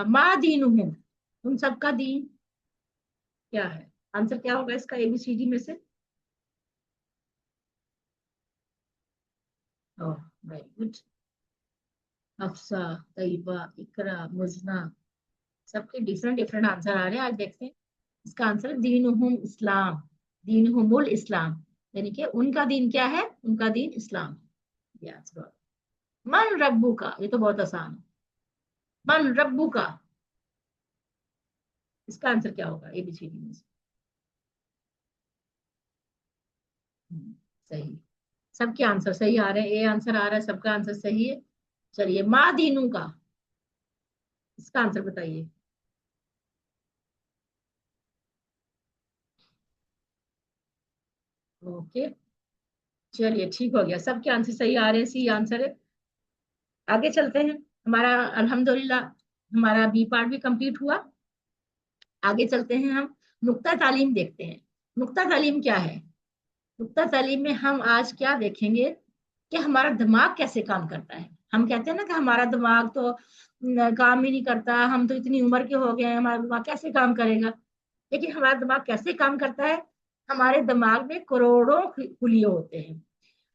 माँ दीनुहुम, उन सबका दीन क्या है? आंसर क्या होगा इसका ABCD में से? ओह, वेरी गुड। अफसा, तैयबा, इकरा, मुजना, सबके डिफरेंट डिफरेंट आंसर आ रहे हैं। आज देखते हैं इसका आंसर। दीनुहुम इस्लाम, दीनुहुमुल इस्लाम, यानी कि उनका दीन क्या है? उनका दीन इस्लाम है। ये आंसर होगा। मन रब्बू का, ये तो बहुत आसान है। मन रब्बू का, इसका आंसर क्या होगा ABCD में से? सही, सबके आंसर सही आ रहे हैं। ए आंसर आ रहा है, सबका आंसर सही है। चलिए, माँ दीनू का, इसका आंसर बताइए। ओके, चलिए ठीक हो गया, सबके आंसर सही आ रहे हैं, सी आंसर है। आगे चलते हैं। हमारा अल्हम्दुलिल्लाह हमारा बी पार्ट भी कंप्लीट हुआ। आगे चलते हैं हम, नुक्ता तालीम देखते हैं। नुक्ता तालीम क्या है? नुक्ता तालीम में हम आज क्या देखेंगे कि हमारा दिमाग कैसे काम करता है। हम कहते हैं ना कि हमारा दिमाग तो काम ही नहीं करता, हम तो इतनी उम्र के हो गए हैं, हमारा दिमाग कैसे काम करेगा? लेकिन हमारा दिमाग कैसे काम करता है? हमारे दिमाग में करोड़ों खुलिये होते हैं,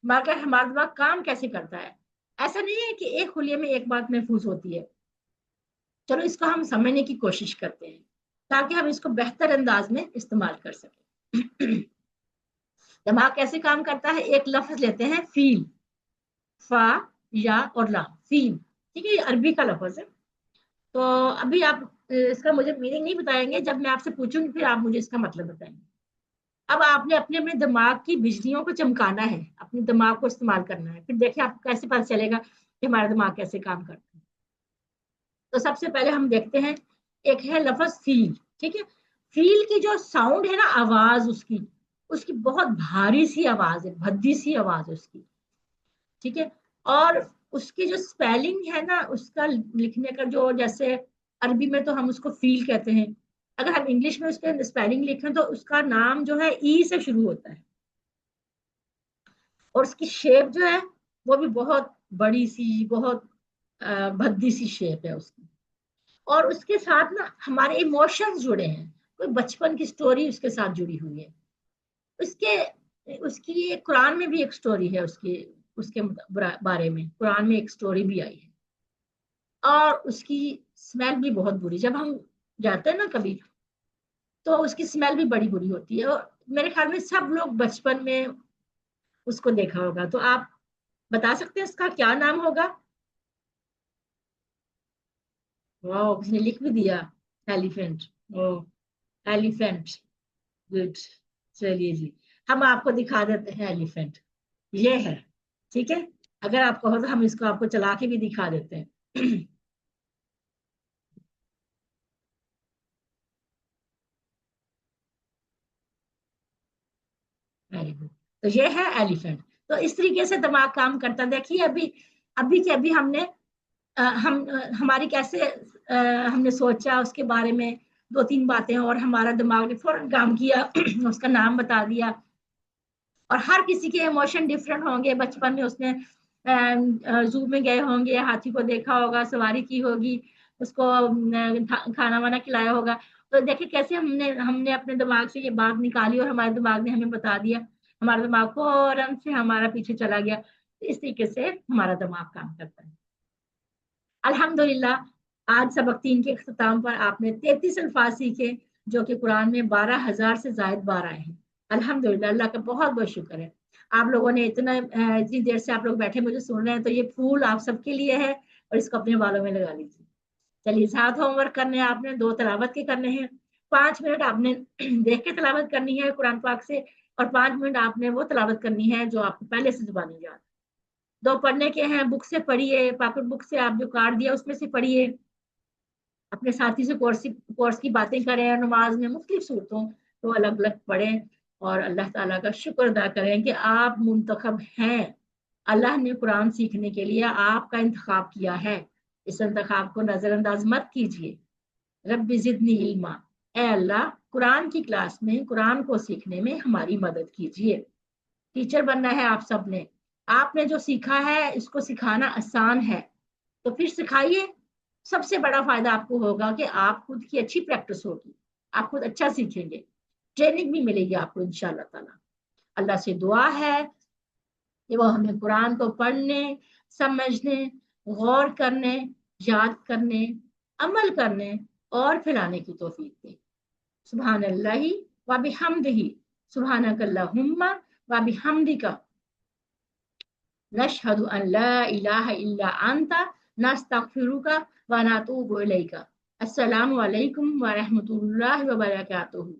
मगर हमारा दिमाग काम कैसे करता है? ऐसा नहीं है कि एक खुलिये में एक बात महफूज होती है। चलो इसको हम समझने की कोशिश करते हैं ताकि हम इसको बेहतर अंदाज में इस्तेमाल कर सकें। दिमाग कैसे काम करता है? एक लफ्ज लेते हैं, फील, फा, या और ला, फील, ठीक है, ये अरबी का लफ्ज है। तो अभी आप इसका मुझे मीनिंग नहीं बताएंगे, जब मैं आपसे पूछूंगी फिर आप मुझे इसका मतलब बताएंगे। अब आपने अपने अपने दिमाग की बिजलियों को चमकाना है, अपने दिमाग को इस्तेमाल करना है, फिर देखिए आपको कैसे पता चलेगा कि हमारा दिमाग कैसे काम करता है। तो सबसे पहले हम देखते हैं, एक है लफ्ज फील, ठीक है। फील की जो साउंड है ना, आवाज उसकी, उसकी बहुत भारी सी आवाज है, भद्दी सी आवाज है उसकी, ठीक है। और उसकी जो स्पेलिंग है ना, उसका लिखने का जो, जैसे अरबी में तो हम उसको फील कहते हैं, अगर हम इंग्लिश में उसके स्पेलिंग लिखें तो उसका नाम जो है ई से शुरू होता है। और उसकी शेप जो है वो भी बहुत बड़ी सी, बहुत भद्दी सी शेप है उसकी। और उसके साथ ना हमारे इमोशंस जुड़े हैं, कोई बचपन की स्टोरी उसके साथ जुड़ी हुई है। उसके उसकी कुरान में भी एक स्टोरी है, उसकी उसके बारे में कुरान में एक स्टोरी भी आई है। और उसकी स्मेल भी बहुत बुरी, जब हम जाते हैं ना कभी, तो उसकी स्मेल भी बड़ी बुरी होती है। और मेरे ख्याल में सब लोग बचपन में उसको देखा होगा। तो आप बता सकते हैं इसका क्या नाम होगा? वाह, उसने लिख भी दिया, एलिफेंट। ओ, एलिफेंट, गुड। चलिए जी, हम आपको दिखा देते हैं एलिफेंट, ये है, ठीक है। अगर आपको हो तो हम इसको आपको चला के भी दिखा देते हैं। Very good. तो ये है एलिफेंट। तो इस तरीके से दिमाग काम करता। देखिए अभी अभी के अभी हमने हमारी कैसे हमने सोचा उसके बारे में दो तीन बातें, और हमारा दिमाग ने फौरन काम किया, उसका नाम बता दिया। और हर किसी के इमोशन डिफरेंट होंगे। बचपन में उसने जू में गए होंगे, हाथी को देखा होगा, सवारी की होगी, उसको खाना वाना खिलाया होगा। तो देखिए कैसे हमने हमने अपने दिमाग से ये बात निकाली और हमारे दिमाग ने हमें बता दिया, हमारा दिमाग फौरन से हमारा पीछे चला गया। इस तरीके से हमारा दिमाग काम करता है। अल्हम्दुलिल्लाह, आज सबक 3 के इख्तिताम पर आपने 33 अल्फाज सीखे। जो कि कुरान में 12,000 से ज्यादा बार आए हैं। अल्हम्दुलिल्लाह, अल्लाह का बहुत बहुत शुक्र है। आप लोगों ने इतनी देर से आप लोग बैठे मुझे सुन रहे हैं, तो ये फूल आप सबके लिए है और इसको अपने बालों में लगा लीजिए। चलिए, 7 होमवर्क करने हैं आपने, 2 तिलावत के करने हैं, 5 मिनट आपने देख के तिलावत करनी है कुरान पाक से, और 5 मिनट आपने वो तिलावत करनी है जो आपको पहले से जुबानी याद। 2 पढ़ने के हैं, बुक से पढ़िए, पॉकेट बुक से आप जो कार्ड दिया उसमें से पढ़िए, अपने साथी से कोर्स की बातें करें, और नमाज में मुख्तलिफ सूरतों तो अलग अलग पढ़ें, और अल्लाह ताला का शुक्र अदा करें कि आप मुंतखब हैं। अल्लाह ने कुरान सीखने के लिए आपका इंतखाब किया है। इस इंतखाब को नजरअंदाज मत कीजिए। रब्बी ज़िदनी इल्मा, ए अल्लाह कुरान की क्लास में कुरान को सीखने में हमारी मदद कीजिए। टीचर बनना है आप सब ने। आपने जो सीखा है इसको सिखाना आसान है, तो फिर सिखाइए। सबसे बड़ा फायदा आपको होगा कि आप खुद की अच्छी प्रैक्टिस होगी, आप खुद अच्छा सीखेंगे, ट्रेनिंग भी मिलेगी आपको इंशाअल्लाह ताला। अल्लाह से दुआ है कि वो हमें कुरान को पढ़ने, समझने, गौर करने, याद करने, अमल करने और फैलाने की तौफीक दे। सुभानल्लाहि व बिहम्दिही, सुभानकल्लाहुम्मा व बिहम्दिका, नशहदु अन ला इलाहा इल्ला अंता, नस्तगफिरुका व नतूबु इलैका। अस्सलामु अलैकुम व रहमतुल्लाहि व बरकातुहू।